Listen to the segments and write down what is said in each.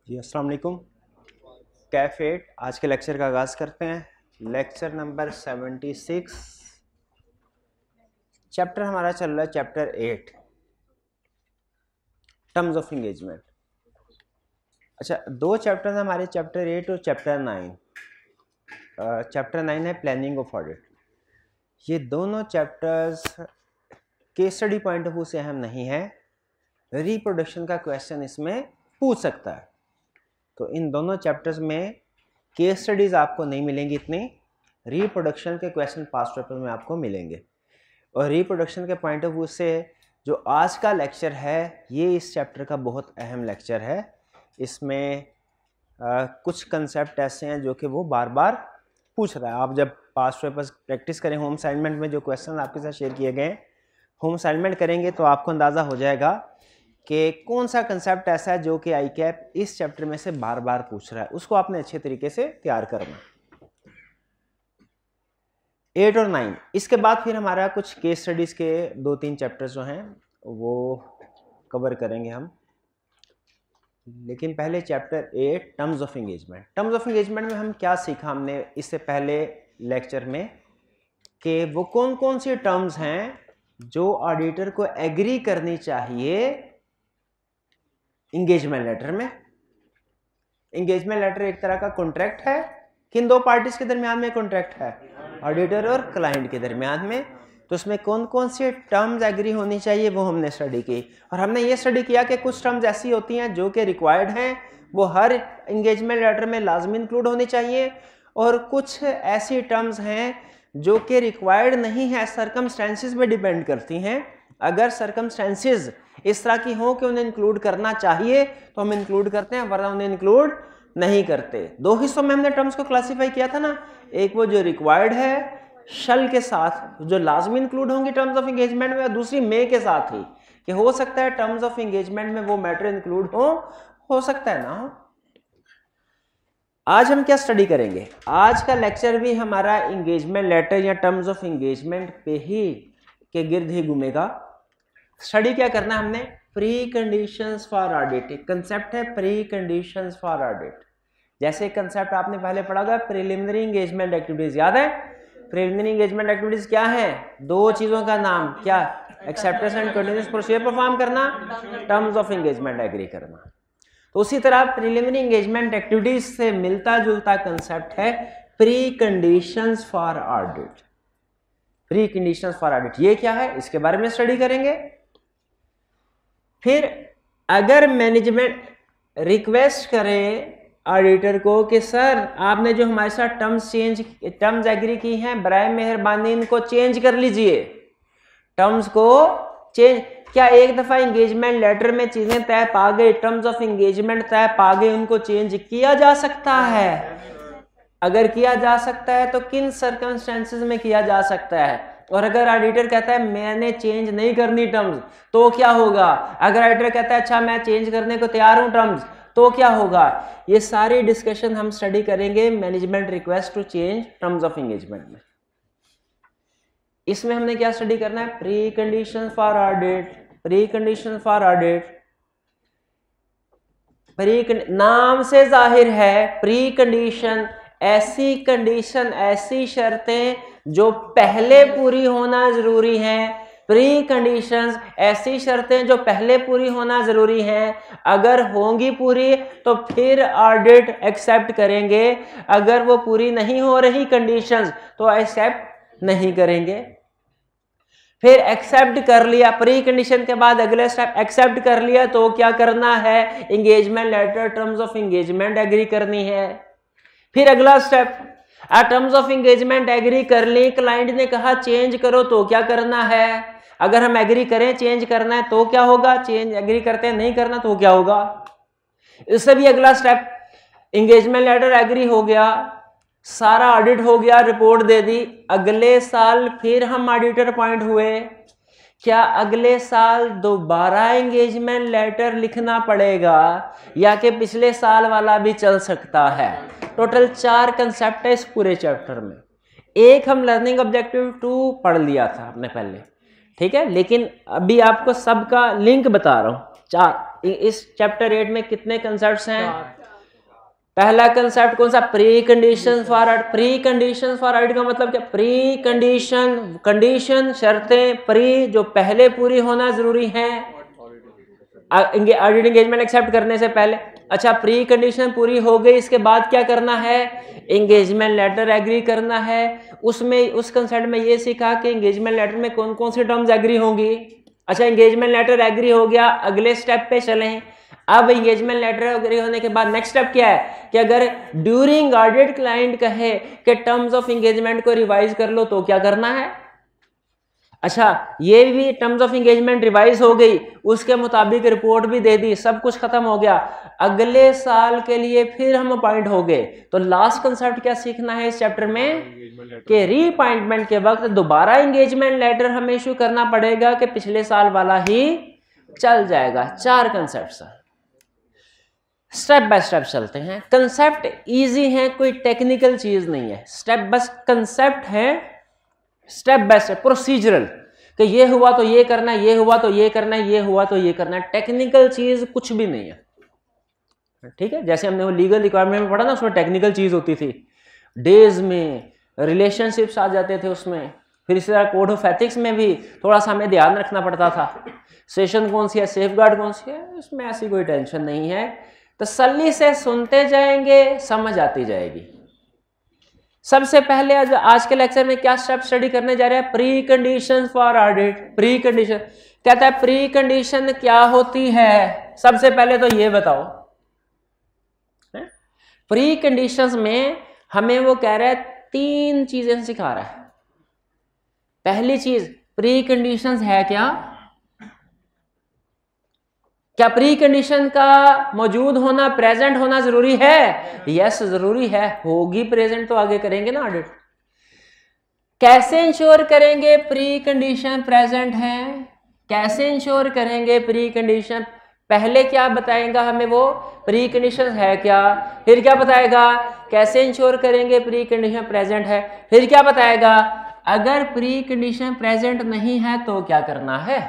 जी अस्सलाम वालेकुम। कैफेट आज के लेक्चर का आगाज़ करते हैं। Lecture number 76। चैप्टर हमारा चल रहा है चैप्टर 8 टर्म्स ऑफ इंगेजमेंट। अच्छा, दो चैप्टर हैं हमारे, चैप्टर 8 और चैप्टर 9। चैप्टर 9 है प्लानिंग ऑफ ऑडिट। ये दोनों chapters case study point of view से अहम नहीं है, रिप्रोडक्शन का क्वेश्चन इसमें पूछ सकता है। तो इन दोनों चैप्टर्स में केस स्टडीज़ आपको नहीं मिलेंगी इतनी, रिप्रोडक्शन के क्वेश्चन पास्ट पेपर में आपको मिलेंगे। और रिप्रोडक्शन के पॉइंट ऑफ व्यू से जो आज का लेक्चर है ये इस चैप्टर का बहुत अहम लेक्चर है। इसमें कुछ कंसेप्ट ऐसे हैं जो कि वो बार बार पूछ रहा है। आप जब पास्ट पेपर्स प्रैक्टिस करें, होम असाइनमेंट में जो क्वेश्चन आपके साथ शेयर किए गए होम असाइनमेंट करेंगे तो आपको अंदाज़ा हो जाएगा कि कौन सा कंसेप्ट ऐसा है जो कि आई कैप इस चैप्टर में से बार बार पूछ रहा है। उसको आपने अच्छे तरीके से तैयार करना। 8 और 9 इसके बाद फिर हमारा कुछ केस स्टडीज़ के 2-3 चैप्टर्स जो हैं वो कवर करेंगे हम। लेकिन पहले chapter 8 terms of engagement. Terms of engagement में हम क्या सीखा हमने इससे पहले लेक्चर में कि वो कौन कौन सी टर्म्स हैं जो ऑडिटर को एग्री करनी चाहिए इंगेजमेंट लेटर में। इंगेजमेंट लेटर एक तरह का कॉन्ट्रैक्ट है। किन दो पार्टीज के दरमियान में कॉन्ट्रैक्ट है? ऑडिटर और क्लाइंट के दरमियान में। तो उसमें कौन कौन सी टर्म्स एग्री होनी चाहिए वो हमने स्टडी की। और हमने ये स्टडी किया कि कुछ टर्म्स ऐसी होती हैं जो कि रिक्वायर्ड हैं, वो हर इंगेजमेंट लेटर में लाजमी इंक्लूड होनी चाहिए, और कुछ ऐसी टर्म्स हैं जो कि रिक्वायर्ड नहीं है, सर्कमस्टेंसेस पे डिपेंड करती हैं। अगर सर्कमस्टेंसेस इस तरह की हो कि उन्हें इंक्लूड करना चाहिए तो हम इंक्लूड करते हैं, वरना उन्हें इंक्लूड नहीं करते। दो हिस्सों में हमने टर्म्स को क्लासिफाई किया था ना, एक वो जो रिक्वायर्ड है शल के साथ जो लाजमी इंक्लूड होंगी टर्म्स ऑफ एंगेजमेंट में, और दूसरी मे के साथ ही कि हो सकता है टर्म्स ऑफ एंगेजमेंट में वो मैटर इंक्लूड हो सकता है ना हो। आज हम क्या स्टडी करेंगे? आज का लेक्चर भी हमारा एंगेजमेंट लेटर या टर्म्स ऑफ एंगेजमेंट पे ही के गिर्द ही घूमेगा। स्टडी क्या करना हमने? Pre conditions for audit. एक कंसेप्ट है प्री कंडीशंस फॉर ऑडिट। जैसे कंसेप्ट आपने पहले पढ़ा था प्रिलिमिनरी एंगेजमेंट एक्टिविटीज, याद है? प्रिलिमिनरी एंगेजमेंट एक्टिविटीज क्या है? दो चीजों का नाम क्या? Acceptance and continuous procedure perform करना, टर्म्स ऑफ एंगेजमेंट एग्री करना। तो उसी तरह प्रिलिमिनरी एंगेजमेंट एक्टिविटीज से मिलता जुलता कंसेप्ट है pre conditions for audit. Pre conditions for audit ये क्या है, इसके बारे में स्टडी करेंगे। फिर अगर मैनेजमेंट रिक्वेस्ट करे ऑडिटर को कि सर आपने जो हमारे साथ टर्म्स एग्री की हैं बराए मेहरबानी इनको चेंज कर लीजिए, टर्म्स को चेंज। क्या एक दफा एंगेजमेंट लेटर में चीजें तय पा गई, टर्म्स ऑफ एंगेजमेंट तय पा गए, उनको चेंज किया जा सकता है? अगर किया जा सकता है तो किन सर्कमस्टेंसेस में किया जा सकता है? और अगर ऑडिटर कहता है मैंने चेंज नहीं करनी टर्म्स, तो क्या होगा? अगर ऑडिटर कहता है अच्छा मैं चेंज करने को तैयार हूं टर्म्स, तो क्या होगा? ये सारी डिस्कशन हम स्टडी करेंगे management request to change terms of engagement में। इसमें हमने क्या स्टडी करना है? Precondition for audit. Precondition for audit, नाम से जाहिर है प्री कंडीशन ऐसी कंडीशन, ऐसी शर्तें जो पहले पूरी होना जरूरी हैं। प्री कंडीशंस ऐसी शर्तें जो पहले पूरी होना जरूरी हैं, अगर होंगी पूरी तो फिर ऑडिट एक्सेप्ट करेंगे, अगर वो पूरी नहीं हो रही कंडीशंस तो एक्सेप्ट नहीं करेंगे। फिर एक्सेप्ट कर लिया, प्री कंडीशन के बाद अगले स्टेप एक्सेप्ट कर लिया तो क्या करना है? Engagement letter terms of engagement agree करनी है। फिर अगला step terms of engagement agree कर ली, क्लाइंट ने कहा चेंज करो तो क्या करना है? अगर हम एग्री करें चेंज करना है तो क्या होगा? चेंज एग्री करते हैं नहीं करना तो क्या होगा? इससे भी अगला स्टेप, एंगेजमेंट लेटर एग्री हो गया, सारा ऑडिट हो गया, रिपोर्ट दे दी, अगले साल फिर हम ऑडिटर अपॉइंट हुए। क्या अगले साल दोबारा एंगेजमेंट लेटर लिखना पड़ेगा या कि पिछले साल वाला भी चल सकता है? टोटल 4 कंसेप्ट है इस पूरे चैप्टर में। एक हम लर्निंग ऑब्जेक्टिव 2 पढ़ लिया था आपने पहले, ठीक है, लेकिन अभी आपको सबका लिंक बता रहा हूं। 4 इस चैप्टर 8 में कितने कंसेप्ट्स हैं? पहला कंसेप्ट कौन सा? Pre condition for audit. Precondition for audit का मतलब क्या? प्री कंडीशन, कंडीशन शर्तें प्री जो पहले पूरी होना जरूरी है ऑडिट एंगेजमेंट एक्सेप्ट करने से पहले। अच्छा, प्री कंडीशन पूरी हो गई, इसके बाद क्या करना है? एंगेजमेंट लेटर एग्री करना है। उसमें उस कंसेप्ट में ये सीखा कि एंगेजमेंट लेटर में कौन कौन सी टर्म्स एग्री होंगी। अच्छा, एंगेजमेंट लेटर एग्री हो गया, अगले स्टेप पे चलें। अब एंगेजमेंट लेटर एग्री होने के बाद नेक्स्ट स्टेप क्या है कि अगर ड्यूरिंग ऑडिट क्लाइंट कहे कि टर्म्स ऑफ एंगेजमेंट को रिवाइज कर लो तो क्या करना है? अच्छा, ये भी टर्म्स ऑफ एंगेजमेंट रिवाइज हो गई, उसके मुताबिक रिपोर्ट भी दे दी, सब कुछ खत्म हो गया। अगले साल के लिए फिर हम अपॉइंट हो गए, तो लास्ट कंसेप्ट क्या सीखना है इस चैप्टर में कि रीअपॉइंटमेंट के वक्त दोबारा एंगेजमेंट लेटर हमें इशू करना पड़ेगा कि पिछले साल वाला ही चल जाएगा। 4 कंसेप्ट स्टेप बाय स्टेप चलते हैं। कंसेप्ट इजी है, कोई टेक्निकल चीज नहीं है, स्टेप बस कंसेप्ट है, स्टेप बाय स्टेप प्रोसीजरल कि ये हुआ तो ये करना है, ये हुआ तो ये करना है, ये हुआ तो ये करना है। टेक्निकल चीज कुछ भी नहीं है, ठीक है। जैसे हमने वो लीगल रिक्वायरमेंट में पढ़ा ना, उसमें टेक्निकल चीज होती थी, डेज में रिलेशनशिप्स आ जाते थे उसमें। फिर इसी तरह कोड ऑफ एथिक्स में भी थोड़ा सा हमें ध्यान रखना पड़ता था, सेशन कौन सी है, सेफगार्ड कौन सी है, उसमें ऐसी कोई टेंशन नहीं है। तसल्ली से सुनते जाएंगे, समझ आती जाएगी। सबसे पहले आज के लेक्चर में क्या स्टेप स्टडी करने जा रहे हैं? Pre condition for audit. Pre condition कहता है प्री कंडीशन क्या होती है? सबसे पहले तो ये बताओ, प्री कंडीशंस में हमें वो कह रहा है 3 चीजें सिखा रहा है। पहली चीज, प्री कंडीशंस है क्या? क्या प्री कंडीशन का मौजूद होना, प्रेजेंट होना जरूरी है? यस, जरूरी है। होगी प्रेजेंट तो आगे करेंगे ना ऑडिट। कैसे इंश्योर करेंगे प्री कंडीशन प्रेजेंट है? कैसे इंश्योर करेंगे प्री कंडीशन? पहले क्या बताएगा हमें वो प्री कंडीशन है क्या, फिर क्या बताएगा कैसे इंश्योर करेंगे प्री कंडीशन प्रेजेंट है, फिर क्या बताएगा अगर प्री कंडीशन प्रेजेंट नहीं है तो क्या करना है।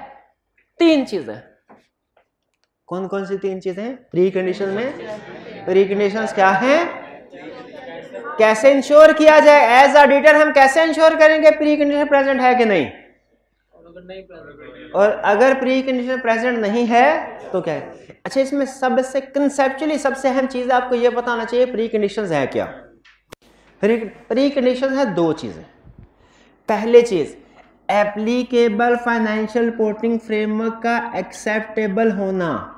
3 चीजें। कौन कौन सी 3 चीजें प्री कंडीशन में? प्री कंडीशंस क्या है, कैसे इंश्योर किया जाए, एज ऑडिटर हम कैसे इंश्योर करेंगे प्री कंडीशन प्रेजेंट है कि नहीं, और अगर प्री कंडीशन प्रेजेंट नहीं है तो क्या है। अच्छा, इसमें सबसे कंसेप्चुअली सबसे अहम चीज आपको यह बताना चाहिए प्री कंडीशंस है क्या। प्री कंडीशंस है 2 चीजें। पहली चीज, एप्लीकेबल फाइनेंशियल रिपोर्टिंग फ्रेमवर्क का एक्सेप्टेबल होना।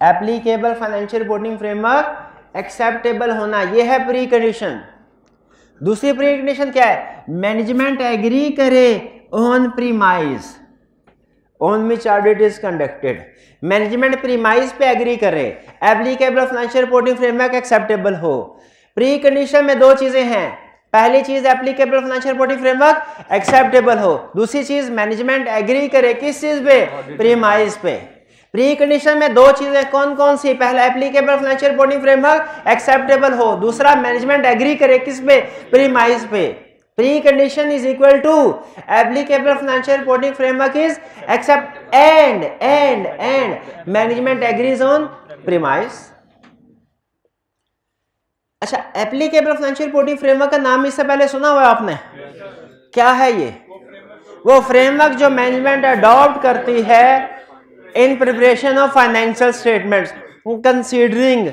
Applicable financial reporting framework acceptable होना, यह है प्री कंडीशन। दूसरी प्री कंडीशन क्या है? मैनेजमेंट एग्री करे on premise on which audit is conducted. Management premise पे एग्री करे, applicable financial reporting framework acceptable हो। प्री कंडीशन में 2 चीजें हैं। पहली चीज, applicable financial reporting framework acceptable हो। दूसरी चीज, मैनेजमेंट एग्री करे किस चीज पे? प्रीमाइज पे। प्री कंडीशन में 2 चीजें कौन कौन सी? पहला, applicable financial reporting framework acceptable हो। दूसरा, मैनेजमेंट एग्री करे किस पे? प्रीमाइज पे। Precondition is equal to applicable financial reporting framework is accept and management agrees on premise. अच्छा, एप्लीकेबल फाइनेंशियल रिपोर्टिंग फ्रेमवर्क का नाम इससे पहले सुना हुआ आपने? क्या है ये? वो फ्रेमवर्क जो मैनेजमेंट अडॉप्ट करती है in preparation of financial statements, considering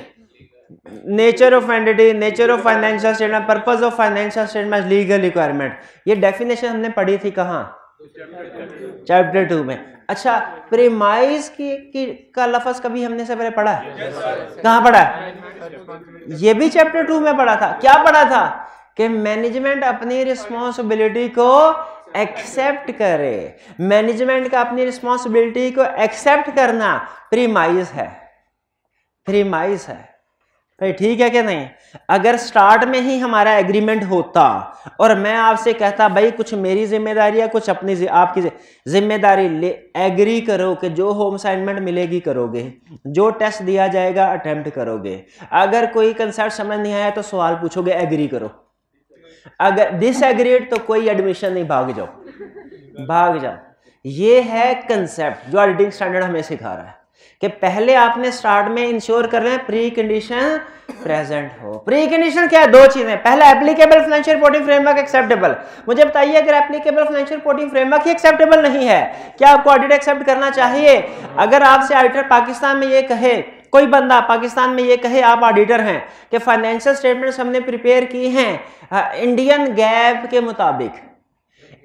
nature of entity, nature of financial statement, purpose of financial statement, legal requirement. ये डेफिनेशन हमने पढ़ी थी कहाँ? चैप्टर 2 में। अच्छा, प्रीमाइज का लफ्ज कभी हमने से पहले पढ़ा है? कहाँ पढ़ा है? ये भी चैप्टर 2 में पढ़ा था। क्या पढ़ा था? कि मैनेजमेंट अपनी रिस्पॉन्सिबिलिटी को एक्सेप्ट करे। मैनेजमेंट का अपनी रिस्पॉन्सिबिलिटी को एक्सेप्ट करना प्रीमाइज है। प्रीमाइज है, ठीक है क्या नहीं? अगर स्टार्ट में ही हमारा एग्रीमेंट होता और मैं आपसे कहता भाई कुछ मेरी जिम्मेदारी है, कुछ अपनी आपकी जिम्मेदारी ले, एग्री करो कि जो होम असाइनमेंट मिलेगी करोगे, जो टेस्ट दिया जाएगा अटेम्प्ट करोगे, अगर कोई कंसेप्ट समझ नहीं आया तो सवाल पूछोगे, एग्री करो, अगर डिसएग्रीड तो कोई एडमिशन नहीं, भाग जाओ भाग जाओ। ये है कंसेप्ट जो ऑडिटिंग स्टैंडर्ड हमें सिखा रहा है कि पहले आपने स्टार्ट में इंश्योर कर रहे हैं प्री कंडीशन प्रेजेंट हो। प्री कंडीशन क्या है? दो चीजें, पहला applicable financial reporting framework acceptable. मुझे बताइए अगर एप्लीकेबल फाइनेंशियल रिपोर्टिंग फ्रेमवर्क ही एक्सेप्टेबल नहीं है, क्या आपको ऑडिट एक्सेप्ट करना चाहिए? अगर आपसे ऑडिटर पाकिस्तान में ये कहे, कोई बंदा पाकिस्तान में ये कहे, आप ऑडिटर हैं, कि फाइनेंशियल स्टेटमेंट्स हमने प्रिपेयर की हैं इंडियन गैप के मुताबिक,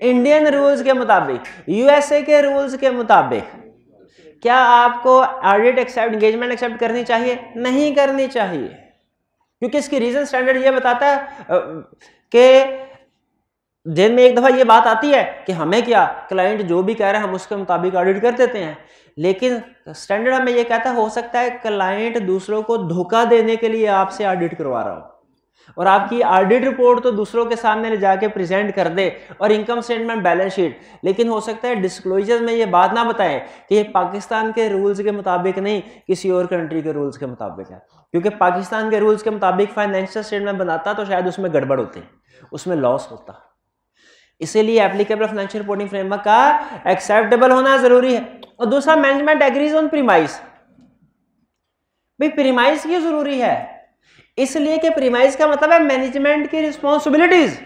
इंडियन रूल्स के मुताबिक, यूएसए के रूल्स के मुताबिक, क्या आपको ऑडिट एक्सेप्ट, एंगेजमेंट एक्सेप्ट करनी चाहिए? नहीं करनी चाहिए, क्योंकि इसकी रीजन स्टैंडर्ड ये बताता है कि दिन में एक दफा ये बात आती है कि हमें क्या, क्लाइंट जो भी कह रहा है हम उसके मुताबिक ऑडिट कर देते हैं, लेकिन स्टैंडर्ड हमें ये कहता है हो सकता है क्लाइंट दूसरों को धोखा देने के लिए आपसे ऑडिट करवा रहा हो और आपकी ऑडिट रिपोर्ट तो दूसरों के सामने ले जाके प्रेजेंट कर दे और इनकम स्टेटमेंट, बैलेंस शीट, लेकिन हो सकता है डिस्क्लोजर में ये बात ना बताएं कि ये पाकिस्तान के रूल्स के मुताबिक नहीं, किसी और कंट्री के रूल्स के मुताबिक है, क्योंकि पाकिस्तान के रूल्स के मुताबिक फाइनेंशियल स्टेटमेंट बनाता तो शायद उसमें गड़बड़ होती, उसमें लॉस होता। इसीलिए एप्लीकेबल फाइनेंशियल रिपोर्टिंग फ्रेमवर्क का एक्सेप्टेबल होना जरूरी है। और दूसरा, मैनेजमेंट एग्रीज ऑन प्रीमाइस। भाई प्रीमाइस क्यों जरूरी है? इसलिए कि प्रीमाइस का मतलब है मैनेजमेंट की रिस्पॉन्सिबिलिटीज।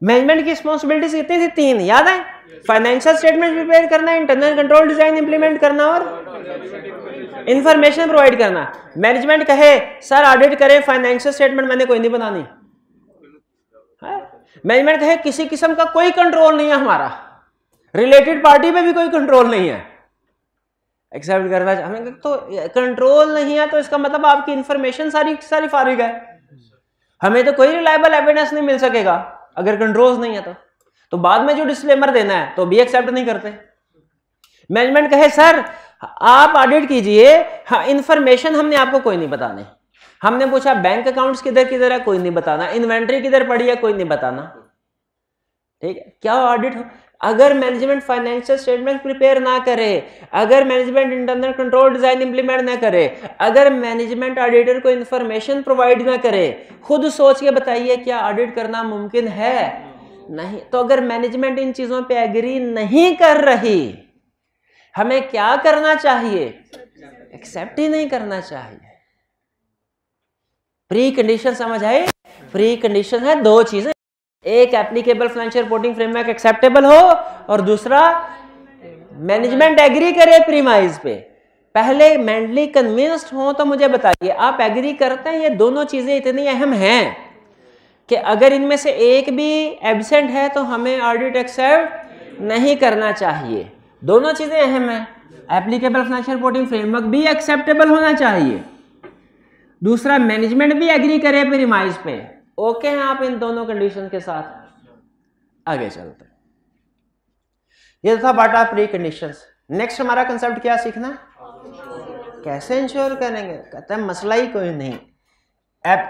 मैनेजमेंट की रिस्पॉन्सिबिलिटीज कितनी थी? 3, याद है? फाइनेंशियल स्टेटमेंट प्रिपेयर करना, इंटरनल कंट्रोल डिजाइन इंप्लीमेंट करना और इंफॉर्मेशन प्रोवाइड करना। मैनेजमेंट कहे सर ऑडिट करें फाइनेंशियल स्टेटमेंट, मैंने कोई नहीं बनानी। मैनेजमेंट कहे किसी किस्म का कोई कंट्रोल नहीं है हमारा, रिलेटेड पार्टी पे भी कोई कंट्रोल नहीं है, एक्सेप्ट करना हमें तो कंट्रोल नहीं है, तो इसका मतलब आपकी इंफॉर्मेशन सारी फारिग है, हमें तो कोई रिलायबल एविडेंस नहीं मिल सकेगा अगर कंट्रोल्स नहीं है तो बाद में जो डिस्क्लेमर देना है तो भी एक्सेप्ट नहीं करते। मैनेजमेंट कहे सर आप ऑडिट कीजिए, हाँ इंफॉर्मेशन हमने आपको कोई नहीं बतानी, हमने पूछा बैंक अकाउंट्स किधर किधर है, कोई नहीं बताना, इन्वेंट्री किधर पड़ी है, कोई नहीं बताना, ठीक है? क्या ऑडिट हो? अगर मैनेजमेंट फाइनेंशियल स्टेटमेंट प्रिपेयर ना करे, अगर management internal control design implement ना करे, अगर मैनेजमेंट ऑडिटर को इंफॉर्मेशन प्रोवाइड ना करे, खुद सोच के बताइए क्या ऑडिट करना मुमकिन है? नहीं। तो अगर मैनेजमेंट इन चीजों पे एग्री नहीं कर रही, हमें क्या करना चाहिए? एक्सेप्ट ही नहीं करना चाहिए। प्री कंडीशन समझ आए? प्री कंडीशन है दो चीजें, एक applicable financial reporting framework acceptable हो और दूसरा मैनेजमेंट एग्री करे प्रीमाइज पे। पहले मेंटली कन्विंस्ड हो तो मुझे बताइए आप एग्री करते हैं ये दोनों चीजें इतनी अहम हैं कि अगर इनमें से एक भी एब्सेंट है तो हमें ऑडिट एक्सेप्ट नहीं करना चाहिए। दोनों चीजें अहम हैं, एप्लीकेबल फाइनेंशियल रिपोर्टिंग फ्रेमवर्क भी एक्सेप्टेबल होना चाहिए, दूसरा मैनेजमेंट भी एग्री करे प्रीमाइज पे। ओके हैं आप इन दोनों कंडीशन के साथ? आगे चलते हैं। ये था part of pre conditions. Next हमारा कंसेप्ट क्या सीखना? कैसे इंश्योर करेंगे? कहते हैं मसला ही कोई नहीं।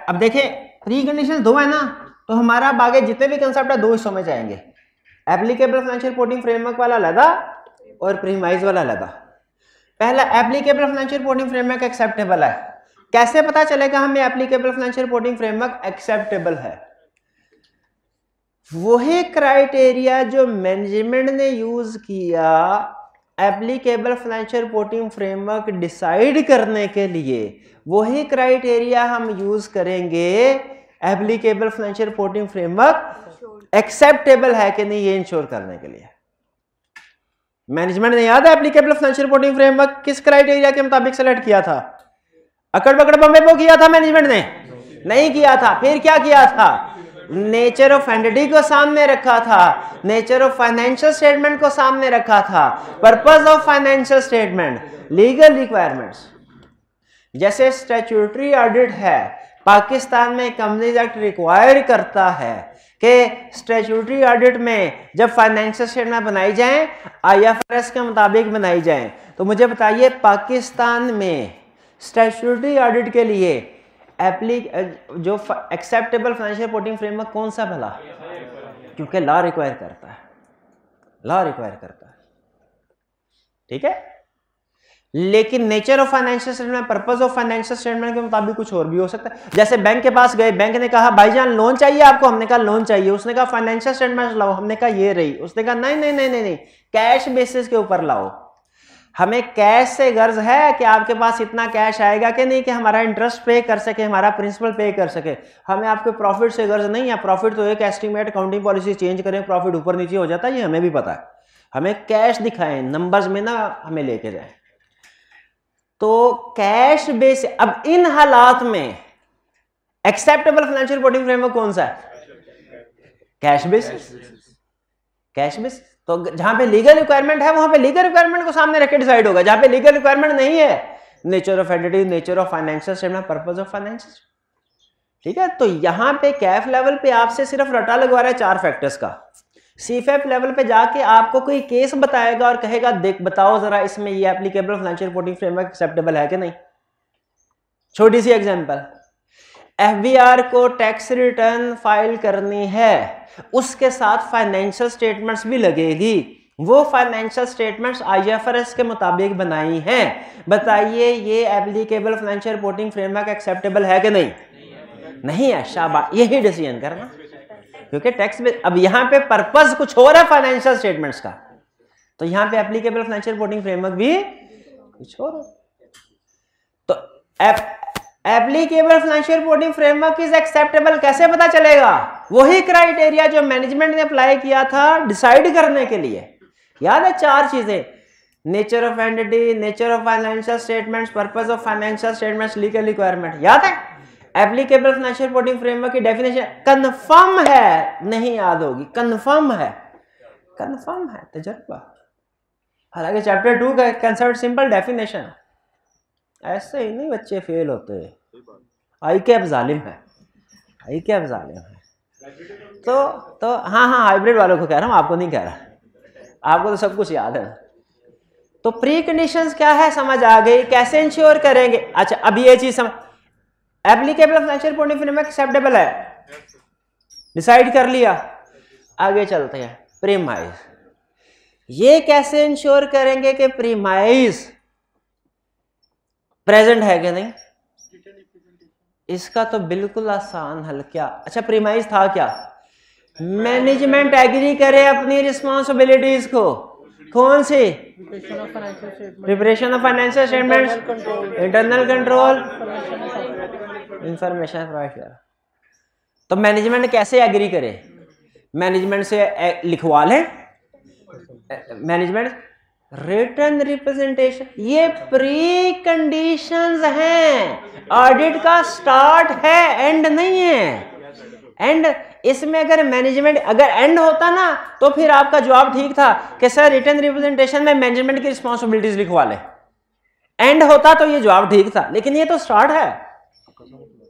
अब देखिए प्री कंडीशन दो है ना, तो हमारा बागे जितने भी कंसेप्ट है दो हिस्सों में जाएंगे, एप्लीकेबल फाइनेंशियल रिपोर्टिंग फ्रेमवर्क वाला अलग और प्रीमाइज वाला अलग। पहला applicable financial reporting framework acceptable है। कैसे पता चलेगा हमें applicable financial reporting framework acceptable है? वही क्राइटेरिया जो मैनेजमेंट ने यूज किया applicable financial reporting framework decide करने के लिए, वही क्राइटेरिया हम यूज करेंगे applicable financial reporting framework acceptable है कि नहीं ये इंश्योर करने के लिए। मैनेजमेंट ने याद है एप्लीकेबल फाइनेंशियल रिपोर्टिंग फ्रेमवर्क किस क्राइटेरिया के मुताबिक सेलेक्ट किया था? अकड़ पकड़ बम्बे को किया था मैनेजमेंट ने? नहीं किया था। फिर क्या किया था? नेचर ऑफ एंटिटी को सामने रखा था, नेचर ऑफ फाइनेंशियल स्टेटमेंट को सामने रखा था, purpose of financial statement, legal requirements. जैसे स्टैट्यूटरी ऑडिट है, पाकिस्तान में कंपनीज एक्ट रिक्वायर करता है कि स्टैट्यूटरी ऑडिट में जब फाइनेंशियल स्टेटमेंट बनाई जाए IFRS के मुताबिक बनाई जाए। तो मुझे बताइए पाकिस्तान में स्टैट्यूटरी ऑडिट के लिए जो एक्सेप्टेबल फाइनेंशियल रिपोर्टिंग फ्रेमवर्क कौन सा भला? क्योंकि लॉ रिक्वायर करता है, लॉ रिक्वायर करता है, ठीक है। लेकिन nature of financial statement, purpose of financial statement के मुताबिक कुछ और भी हो सकता है। जैसे बैंक के पास गए, बैंक ने कहा भाईजान लोन चाहिए आपको, हमने कहा लोन चाहिए, उसने कहा फाइनेंशियल स्टेटमेंट लाओ, हमने कहा ये रही, उसने कहा नहीं नहीं नहीं नहीं नहीं कैश बेसिस के ऊपर लाओ। हमें कैश से गर्ज है कि आपके पास इतना कैश आएगा कि नहीं कि हमारा इंटरेस्ट पे कर सके, हमारा प्रिंसिपल पे कर सके। हमें आपके प्रॉफिट से गर्ज नहीं है। प्रॉफिट तो एक एस्टिमेट, अकाउंटिंग पॉलिसी चेंज करें, प्रॉफिट ऊपर नीचे हो जाता है, ये हमें भी पता है। हमें कैश दिखाएं, नंबर्स में ना हमें लेके जाए। तो कैश बेस, अब इन हालात में एक्सेप्टेबल फाइनेंशियल रिपोर्टिंग फ्रेमवर्क कौन सा है? Cash basis. Cash basis. तो जहां पे लीगल रिक्वायरमेंट है वहां पे लीगल रिक्वायरमेंट को सामने रख के डिसाइड होगा। जहां पे लीगल रिक्वायरमेंट नहीं है, nature of entity, nature of financial statement, purpose of financial. ठीक है, तो यहां पे कैफ लेवल पे आपसे सिर्फ रटा लगवा रहा है 4 फैक्टर्स का। सीफेप लेवल पे जाके आपको कोई केस बताएगा और कहेगा देख बताओ जरा इसमें ये applicable financial reporting framework acceptable है कि नहीं। छोटी सी एग्जांपल, एफबीआर को टैक्स रिटर्न फाइल करनी है, उसके साथ फाइनेंशियल स्टेटमेंट्स भी लगेगी। वो फाइनेंशियल स्टेटमेंट्स आईएफआरएस के मुताबिक बनाई हैं। बताइए ये applicable financial reporting framework acceptable है कि नहीं? नहीं है। शाबाश, यही डिसीजन करना, क्योंकि टैक्स में अब यहां पे पर्पस कुछ और है फाइनेंशियल स्टेटमेंट्स का, तो यहां पे एप्लीकेबल फाइनेंशियल रिपोर्टिंग फ्रेमवर्क भी कुछ और है। तो applicable financial reporting framework is acceptable कैसे पता चलेगा? वही क्राइटेरिया जो मैनेजमेंट ने अप्लाई किया था डिसाइड करने के लिए। याद है 4 चीजें, nature of entity, nature of financial statements, purpose of financial statements, legal requirement. याद है? एप्लीकेबल फाइनेंशियल रिपोर्टिंग फ्रेमवर्क की डेफिनेशन कंफर्म है, नहीं याद होगी, कंफर्म है, कंफर्म है, तजुर्बा। हालांकि चैप्टर 2 का कंसेप्ट सिंपल डेफिनेशन, ऐसे ही नहीं बच्चे फेल होते। आई कैप जालिम है, आई कैप जालिम है। तो हाँ हाइब्रिड वालों को कह रहा हूँ, आपको नहीं कह रहा, आपको तो सब कुछ याद है। तो प्री कंडीशंस क्या है समझ आ गई, कैसे इंश्योर करेंगे। अच्छा अब ये चीज समझ, applicable financial reporting framework acceptable है, डिसाइड कर लिया, आगे चलते हैं। प्रीमाइज, ये कैसे इंश्योर करेंगे कि प्रीमाइज प्रेजेंट है कि नहीं? इसका तो बिल्कुल आसान हल। क्या? अच्छा प्रीमाइज था क्या? मैनेजमेंट एग्री करे अपनी रिस्पॉन्सिबिलिटीज को। कौन सी? Preparation of financial statements, internal control, information provide करा। तो मैनेजमेंट कैसे एग्री करे? मैनेजमेंट से लिखवा लें, मैनेजमेंट रिटर्न रिप्रेजेंटेशन। ये प्री कंडीशंस हैं, ऑडिट का स्टार्ट है, एंड नहीं है। एंड इसमें अगर मैनेजमेंट, अगर एंड होता ना तो फिर आपका जवाब ठीक था कि सर रिटर्न रिप्रेजेंटेशन में मैनेजमेंट की रिस्पॉन्सिबिलिटीज लिखवा ले। एंड होता तो ये जवाब ठीक था, लेकिन ये तो स्टार्ट है।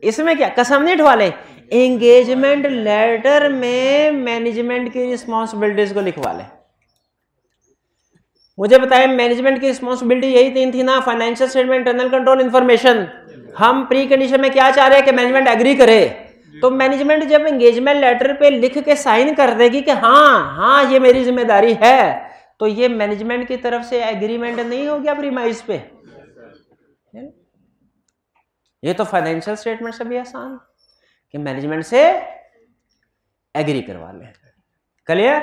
इसमें क्या कसम नहीं उठवा ले, एंगेजमेंट लेटर में मैनेजमेंट की रिस्पॉन्सिबिलिटीज को लिखवा ले। मुझे बताएं मैनेजमेंट की रिस्पॉन्सिबिलिटी यही 3 थी ना, financial statement, internal control, information. हम प्री कंडीशन में क्या चाह रहे हैं कि मैनेजमेंट एग्री करे। तो मैनेजमेंट जब एंगेजमेंट लेटर पे लिख के साइन कर देगी कि हाँ ये मेरी जिम्मेदारी है, तो ये मैनेजमेंट की तरफ से एग्रीमेंट नहीं हो गया प्रीमाइज पे। ये तो फाइनेंशियल स्टेटमेंट से भी आसान कि मैनेजमेंट से एग्री करवा ले। क्लियर?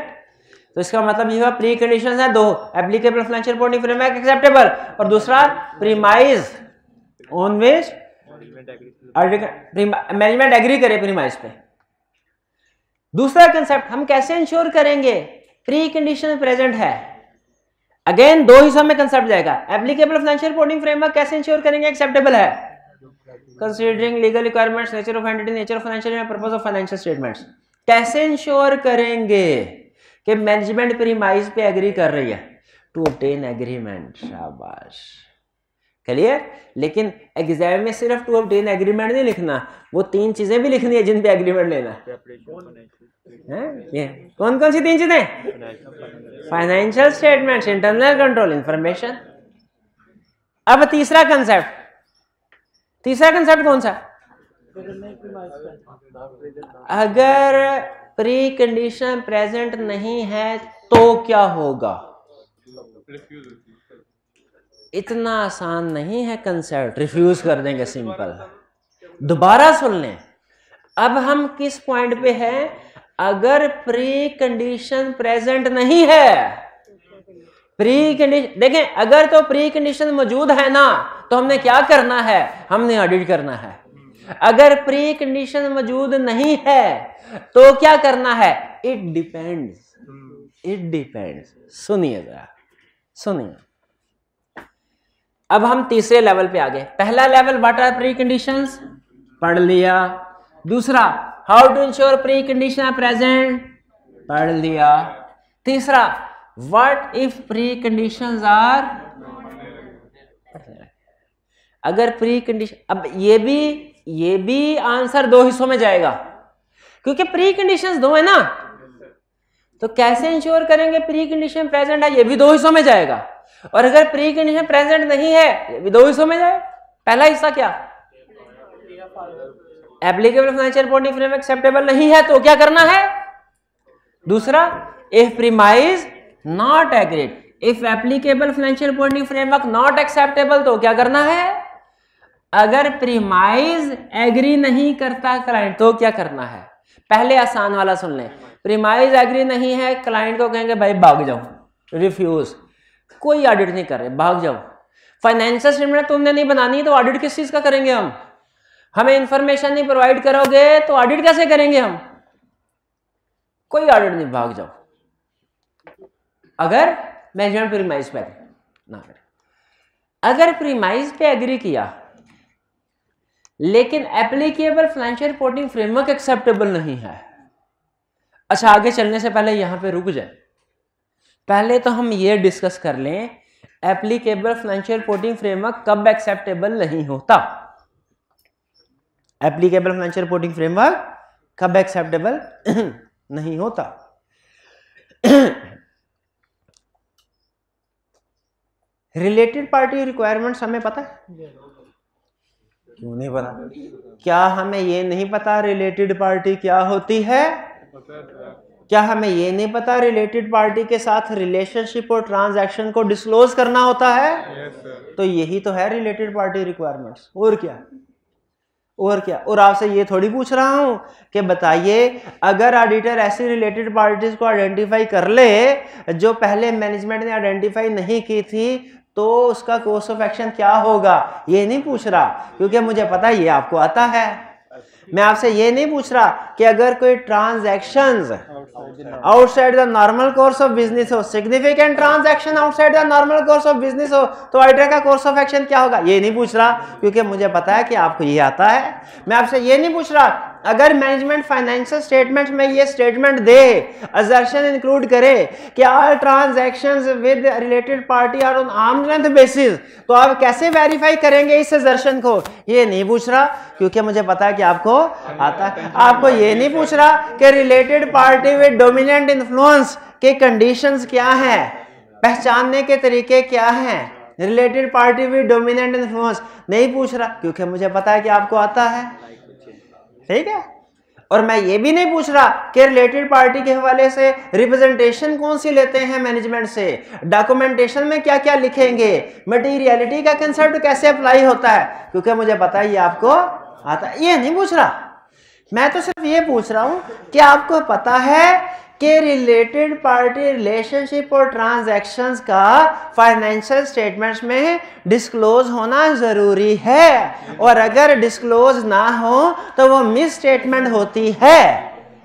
तो इसका मतलब ये हुआ प्री कंडीशंस है 2, applicable financial reporting framework acceptable, और दूसरा premise on which management agree करे प्रीमाइज पे। दूसरा कंसेप्ट हम कैसे इंश्योर करेंगे प्री कंडीशन प्रेजेंट है। अगेन 2 हिस्सों में कंसेप्ट जाएगा। एप्लीकेबल फाइनेंशियल रिपोर्टिंग फ्रेमवर्क कैसे इंश्योर करेंगे एक्सेप्टेबल है, considering legal requirements, nature of entity, nature of financial, purpose of financial statements. कैसे इंश्योर करेंगे कि मैनेजमेंट प्रीमाइज पे एग्री कर रही है, टू ऑब्टेन एग्रीमेंट। शाबाश, क्लियर? लेकिन एग्जाम में सिर्फ टू ऑब्टेन एग्रीमेंट नहीं लिखना, वो 3 चीजें भी लिखनी है जिन पे एग्रीमेंट लेना है। ये कौन कौन सी 3 चीजें? Financial statements, internal control, information. अब तीसरा कंसेप्ट कौन सा? अगर प्री कंडीशन प्रेजेंट नहीं है तो क्या होगा? इतना आसान नहीं है कंसेप्ट, रिफ्यूज कर देंगे सिंपल। दोबारा सुन लें, अब हम किस पॉइंट पे हैं? अगर प्री कंडीशन प्रेजेंट नहीं है प्री कंडीशन देखें, अगर तो प्री कंडीशन मौजूद है ना तो हमने क्या करना है, हमने ऑडिट करना है। अगर प्री कंडीशन मौजूद नहीं है तो क्या करना है, इट डिपेंड्स, इट डिपेंड्स। सुनिए जरा, सुनिए। अब हम तीसरे लेवल पे आ गए। पहला level what are preconditions, पढ़ लिया। दूसरा how to ensure precondition are present, पढ़ लिया। तीसरा what if preconditions are, अगर प्री कंडीशन, अब ये भी आंसर दो हिस्सों में जाएगा क्योंकि प्री कंडीशंस दो है ना, तो कैसे इंश्योर करेंगे प्री कंडीशन प्रेजेंट है, ये भी दो हिस्सों में जाएगा। और अगर प्री कंडीशन प्रेजेंट नहीं है, ये भी दो हिस्सों में जाए। पहला हिस्सा क्या, applicable financial reporting framework acceptable नहीं है तो क्या करना है। दूसरा if premise not agreed, if applicable financial reporting framework not acceptable तो क्या करना है। अगर प्रीमाइज एग्री नहीं करता क्लाइंट तो क्या करना है। पहले आसान वाला सुन लें। प्रीमाइज एग्री नहीं है, क्लाइंट को कहेंगे भाई भाग जाओ, रिफ्यूज, कोई ऑडिट नहीं कर रहे, भाग जाओ। फाइनेंशियल स्टेटमेंट तुमने नहीं बनानी तो ऑडिट किस चीज का करेंगे हम, हमें इंफॉर्मेशन नहीं प्रोवाइड करोगे तो ऑडिट कैसे करेंगे हम, कोई ऑडिट नहीं, भाग जाओ। अगर मैनेजमेंट प्रीमाइज पे ना करे, अगर प्रीमाइज पे एग्री किया लेकिन applicable financial reporting framework acceptable नहीं है। अच्छा, आगे चलने से पहले यहां पे रुक जाए। पहले तो हम ये डिस्कस कर लें एप्लीकेबल फाइनेंशियल रिपोर्टिंग फ्रेमवर्क कब एक्सेप्टेबल नहीं होता। एप्लीकेबल फाइनेंशियल रिपोर्टिंग फ्रेमवर्क कब एक्सेप्टेबल नहीं होता। रिलेटेड पार्टी रिक्वायरमेंट्स हमें पता है, क्यों नहीं पता, क्या हमें ये नहीं पता रिलेटेड पार्टी क्या होती है, क्या हमें ये नहीं पता रिलेटेड पार्टी के साथ रिलेशनशिप और ट्रांजैक्शन को डिस्क्लोज करना होता है। तो यही तो है रिलेटेड पार्टी रिक्वायरमेंट्स, और क्या, और क्या। और आपसे ये थोड़ी पूछ रहा हूं कि बताइए अगर ऑडिटर ऐसी रिलेटेड पार्टीज को आइडेंटिफाई कर ले जो पहले मैनेजमेंट ने आइडेंटिफाई नहीं की थी तो उसका कोर्स ऑफ एक्शन क्या होगा, ये नहीं पूछ रहा क्योंकि मुझे पता है ये आपको आता है। मैं आपसे ये नहीं पूछ रहा कि अगर कोई transactions outside the normal course of business हो, significant transaction outside the normal course of business हो तो ऑडिटर का कोर्स ऑफ एक्शन क्या होगा, ये नहीं पूछ रहा क्योंकि मुझे पता है कि आपको ये आता है। मैं आपसे ये नहीं पूछ रहा अगर मैनेजमेंट फाइनेंशियल स्टेटमेंट में ये स्टेटमेंट दे, असर्शन इंक्लूड करे कि all transactions with related party are on arm length basis, तो आप कैसे वेरीफाई करेंगे इस असर्शन को, ये नहीं पूछ रहा क्योंकि मुझे पता है कि आपको आता है। आपको ये नहीं पूछ रहा कि related party with dominant influence के कंडीशंस क्या हैं, पहचानने के तरीके क्या हैं, related party with dominant influence नहीं पूछ रहा क्योंकि मुझे पता है कि आपको आता है। ठीक है। और मैं ये भी नहीं पूछ रहा कि रिलेटेड पार्टी के हवाले से रिप्रेजेंटेशन कौन सी लेते हैं मैनेजमेंट से, डॉक्यूमेंटेशन में क्या क्या लिखेंगे, मटीरियलिटी का कंसेप्ट कैसे अप्लाई होता है क्योंकि मुझे पता है ये आपको आता है। ये नहीं पूछ रहा, मैं तो सिर्फ ये पूछ रहा हूं कि आपको पता है कि रिलेटेड पार्टी रिलेशनशिप और ट्रांजैक्शंस का फाइनेंशियल स्टेटमेंट्स में डिस्क्लोज होना जरूरी है, और अगर डिस्क्लोज ना हो तो वो मिस स्टेटमेंट होती है।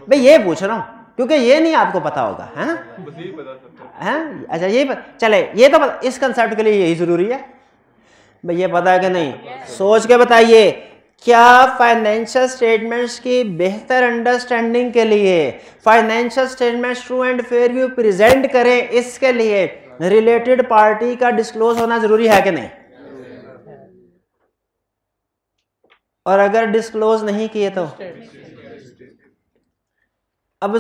भाई ये पूछ रहा हूं क्योंकि ये नहीं आपको पता होगा, है ना, है? अच्छा यही चले, ये तो पता, इस कंसेप्ट के लिए यही जरूरी है। भाई ये पता है कि नहीं, सोच के बताइए। क्या फाइनेंशियल स्टेटमेंट्स की बेहतर अंडरस्टैंडिंग के लिए, financial statements true and fair view present करें, इसके लिए रिलेटेड पार्टी का डिस्क्लोज होना जरूरी है कि नहीं? और अगर डिस्क्लोज नहीं किए तो अब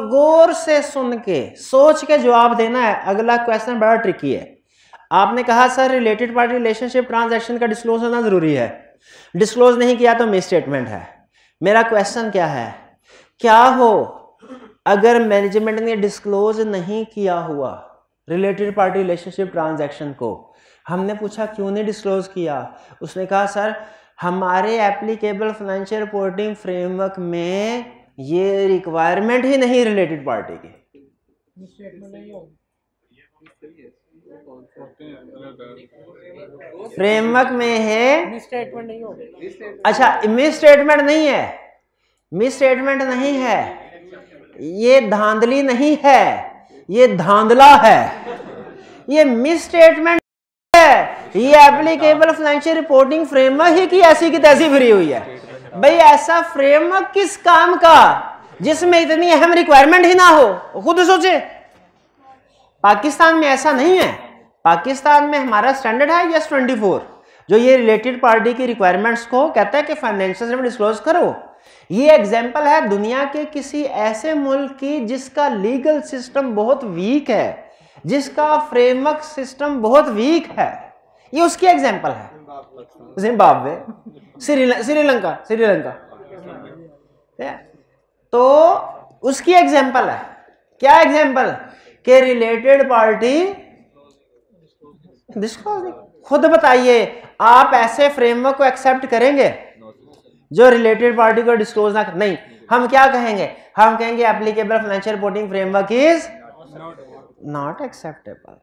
गौर से सुन के सोच के जवाब देना है। अगला क्वेश्चन बड़ा ट्रिकी है। आपने कहा sir related party relationship transaction का डिस्क्लोज होना जरूरी है, डिस्क्लोज नहीं किया तो मिस स्टेटमेंट है। मेरा क्वेश्चन क्या है, क्या हो अगर मैनेजमेंट ने डिस्क्लोज नहीं किया हुआ रिलेटेड पार्टी रिलेशनशिप ट्रांजैक्शन को? हमने पूछा क्यों नहीं डिस्क्लोज किया, उसने कहा सर हमारे एप्लीकेबल फाइनेंशियल रिपोर्टिंग फ्रेमवर्क में ये रिक्वायरमेंट ही नहीं रिलेटेड पार्टी की। फ्रेमवर्क में है, मिस स्टेटमेंट नहीं होगा। अच्छा मिस स्टेटमेंट नहीं है, मिस स्टेटमेंट नहीं है, ये धांधली नहीं है, ये धांधला है, ये मिस स्टेटमेंट है, ये एप्लीकेबल फाइनेंशियल रिपोर्टिंग फ्रेमवर्क ही की ऐसी की तैसी फ्री हुई है। भाई ऐसा फ्रेमवर्क किस काम का जिसमें इतनी अहम रिक्वायरमेंट ही ना हो, खुद सोचे। पाकिस्तान में ऐसा नहीं है, पाकिस्तान में हमारा स्टैंडर्ड है यस 24 जो ये रिलेटेड पार्टी की रिक्वायरमेंट्स को कहता है कि फाइनेंशियल स्टेटमेंट डिस्क्लोज करो। ये एग्जांपल है दुनिया के किसी ऐसे मुल्क की जिसका लीगल सिस्टम बहुत वीक है, जिसका फ्रेमवर्क सिस्टम बहुत वीक है, ये उसकी एग्जांपल है। जिम्बाब्वे, श्रीलंका, तो उसकी एग्जांपल है। क्या एग्जांपल? के रिलेटेड पार्टी डिस्क्लोज। खुद बताइए आप ऐसे फ्रेमवर्क को एक्सेप्ट करेंगे जो रिलेटेड पार्टी को डिस्क्लोज ना कर? नहीं, हम क्या कहेंगे? हम कहेंगे applicable financial reporting framework is not acceptable.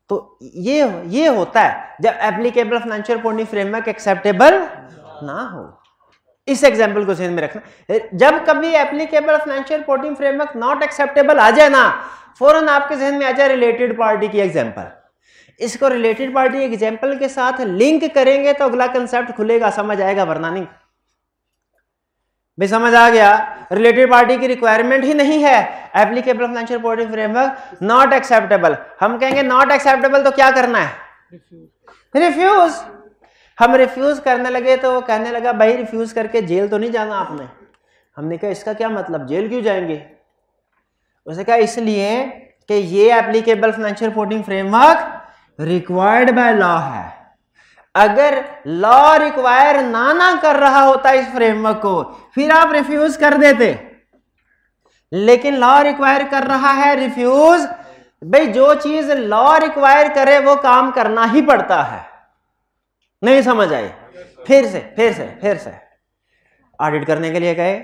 तो ये होता है जब applicable financial reporting framework acceptable ना हो। इस एग्जांपल को ध्यान में रखना, जब कभी applicable financial reporting framework not acceptable आ जाए ना, फौरन आपके जहन में आ जाए रिलेटेड पार्टी की एग्जांपल। इसको रिलेटेड पार्टी एग्जांपल के साथ लिंक करेंगे तो अगला कंसेप्ट खुलेगा, समझ आएगा, वरना नहीं। भी समझ आ गया? रिलेटेड पार्टी की रिक्वायरमेंट ही नहीं है, applicable financial reporting framework not acceptable. हम कहेंगे नॉट एक्सेप्टेबल तो क्या करना है? रिफ्यूज। हम रिफ्यूज करने लगे तो वो कहने लगा भाई रिफ्यूज करके जेल तो नहीं जाना आपने। हमने कहा इसका क्या मतलब, जेल क्यों जाएंगे? उसने कहा इसलिए कि ये applicable financial reporting framework required by law है। अगर लॉ रिक्वायर ना कर रहा होता इस फ्रेमवर्क को, फिर आप रिफ्यूज कर देते, लेकिन लॉ रिक्वायर कर रहा है, रिफ्यूज। भाई जो चीज लॉ रिक्वायर करे वो काम करना ही पड़ता है। नहीं समझ आई? फिर से ऑडिट करने के लिए गए,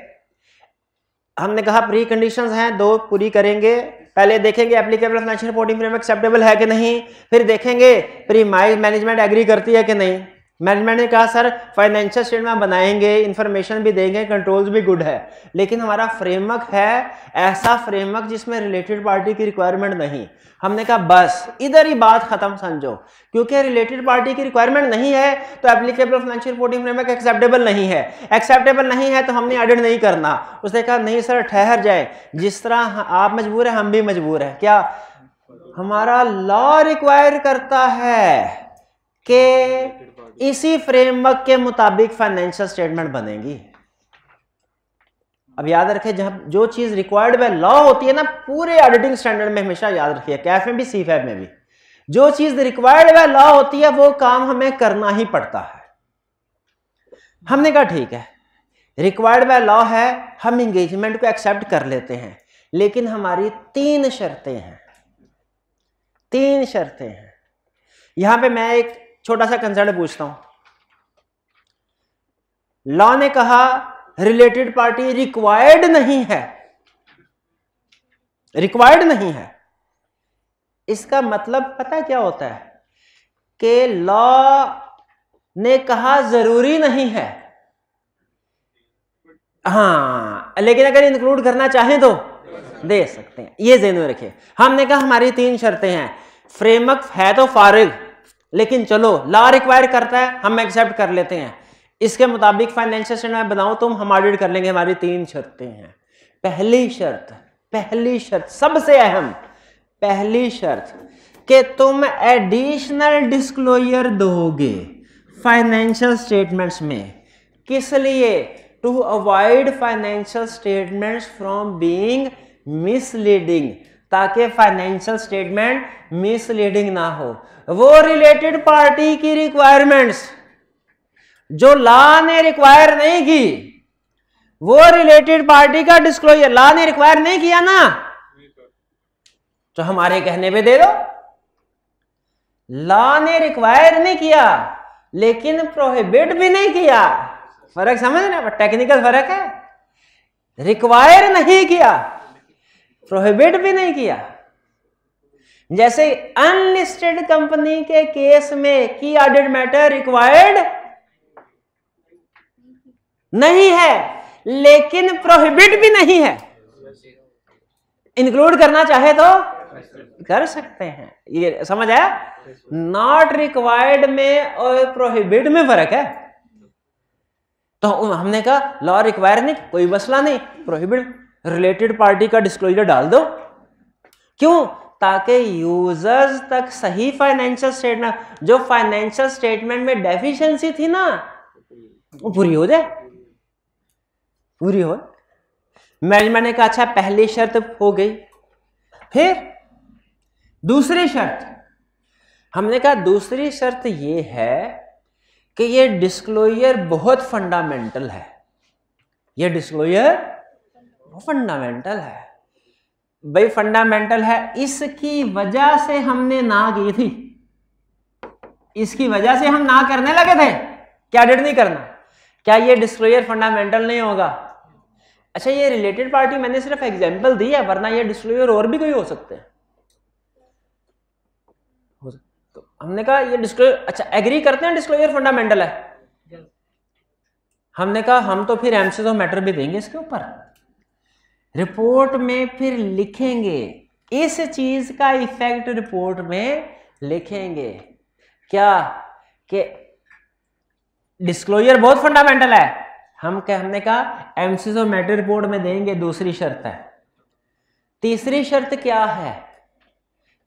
हमने कहा प्री कंडीशंस हैं, 2 पूरी करेंगे। पहले देखेंगे applicable financial reporting framework acceptable है कि नहीं, फिर देखेंगे प्री मैनेजमेंट एग्री करती है कि नहीं। मैनेजमेंट ने कहा सर फाइनेंशियल स्टेटमेंट बनाएंगे, इंफॉर्मेशन भी देंगे, कंट्रोल्स भी गुड है, लेकिन हमारा फ्रेमवर्क है ऐसा फ्रेमवर्क जिसमें रिलेटेड पार्टी की रिक्वायरमेंट नहीं। हमने कहा बस इधर ही बात खत्म समझो, क्योंकि रिलेटेड पार्टी की रिक्वायरमेंट नहीं है तो applicable financial reporting framework acceptable नहीं है। एक्सेप्टेबल नहीं है तो हमने ऑडिट नहीं करना। उसने कहा नहीं सर ठहर जाए, जिस तरह आप मजबूर है हम भी मजबूर है। क्या? हमारा लॉ रिक्वायर करता है कि इसी फ्रेमवर्क के मुताबिक फाइनेंशियल स्टेटमेंट बनेगी। अब याद रखें जब जो चीज रिक्वायर्ड बाय लॉ होती है ना, पूरे ऑडिटिंग स्टैंडर्ड में हमेशा याद रखिए, कैफ में भी सीफैब में भी, जो चीज रिक्वायर्ड बाय लॉ होती है वो काम हमें करना ही पड़ता है। हमने कहा ठीक है रिक्वायर्ड बाय लॉ है, हम एंगेजमेंट को एक्सेप्ट कर लेते हैं, लेकिन हमारी 3 शर्तें हैं। 3 शर्तें हैं। यहां पे मैं एक छोटा सा कंसर्न पूछता हूं। लॉ ने कहा रिलेटेड पार्टी रिक्वायर्ड नहीं है, रिक्वायर्ड नहीं है। इसका मतलब पता क्या होता है कि लॉ ने कहा जरूरी नहीं है, हाँ, लेकिन अगर इंक्लूड करना चाहें तो दे सकते हैं। ये ज़हन में रखिए। हमने कहा हमारी 3 शर्तें हैं, फ्रेमवर्क है तो फारिग, लेकिन चलो लॉ रिक्वायर करता है हम एक्सेप्ट कर लेते हैं, इसके मुताबिक फाइनेंशियल स्टेटमेंट बनाओ तुम, हम ऑडिट कर लेंगे। हमारी 3 शर्तें हैं। पहली शर्त सबसे अहम, पहली शर्त कि तुम एडिशनल डिस्क्लोजर दोगे फाइनेंशियल स्टेटमेंट्स में। किस लिए? To avoid financial statements from being misleading, ताकि फाइनेंशियल स्टेटमेंट मिसलीडिंग ना हो। वो रिलेटेड पार्टी की रिक्वायरमेंट्स जो लॉ ने रिक्वायर नहीं की, वो रिलेटेड पार्टी का डिस्क्लोजर लॉ ने रिक्वायर नहीं किया ना, तो हमारे कहने पे दे दो। लॉ ने रिक्वायर नहीं किया लेकिन प्रोहिबिट भी नहीं किया। फर्क समझ ना, टेक्निकल फर्क है। रिक्वायर नहीं किया, प्रोहिबिट भी नहीं किया। जैसे अनलिस्टेड कंपनी के केस में की ऑडिट मैटर रिक्वायर्ड नहीं है, लेकिन प्रोहिबिट भी नहीं है। इंक्लूड करना चाहे तो कर सकते हैं। ये समझ आया? नॉट रिक्वायर्ड में और प्रोहिबिट में फर्क है। तो हमने कहा लॉ रिक्वायर नहीं, कोई मसला नहीं, प्रोहिबिट रिलेटेड पार्टी का डिस्क्लोजर डाल दो। क्यों? ताकि यूजर्स तक सही फाइनेंशियल स्टेटमेंट, जो फाइनेंशियल स्टेटमेंट में डेफिशिएंसी थी ना, वो पूरी हो जाए, पूरी हो। मैनेजमेंट ने कहा अच्छा पहली शर्त हो गई। फिर दूसरी शर्त, हमने कहा दूसरी शर्त ये है कि ये डिस्क्लोजर बहुत फंडामेंटल है। ये डिस्क्लोजर फंडामेंटल है भाई, फंडामेंटल है, इसकी वजह से हमने ना की थी, इसकी वजह से हम ना करने लगे थे क्या ऑडिट नहीं करना। क्या ये डिस्क्लोजर फंडामेंटल नहीं होगा? अच्छा ये रिलेटेड पार्टी मैंने सिर्फ एग्जांपल दी है, वरना ये डिस्क्लोजर और भी कोई हो सकते हैं। तो हमने कहा ये डिस्क्लोजर, अच्छा एग्री करते हैं डिस्क्लोजर फंडामेंटल है। हमने कहा हम तो फिर एमसीज ऑफ मैटर भी देंगे इसके ऊपर, रिपोर्ट में फिर लिखेंगे, इस चीज का इफेक्ट रिपोर्ट में लिखेंगे क्या कि डिस्क्लोजर बहुत फंडामेंटल है। हमने कहा एमसीज ऑफ मैटर रिपोर्ट में देंगे, दूसरी शर्त है। तीसरी शर्त क्या है?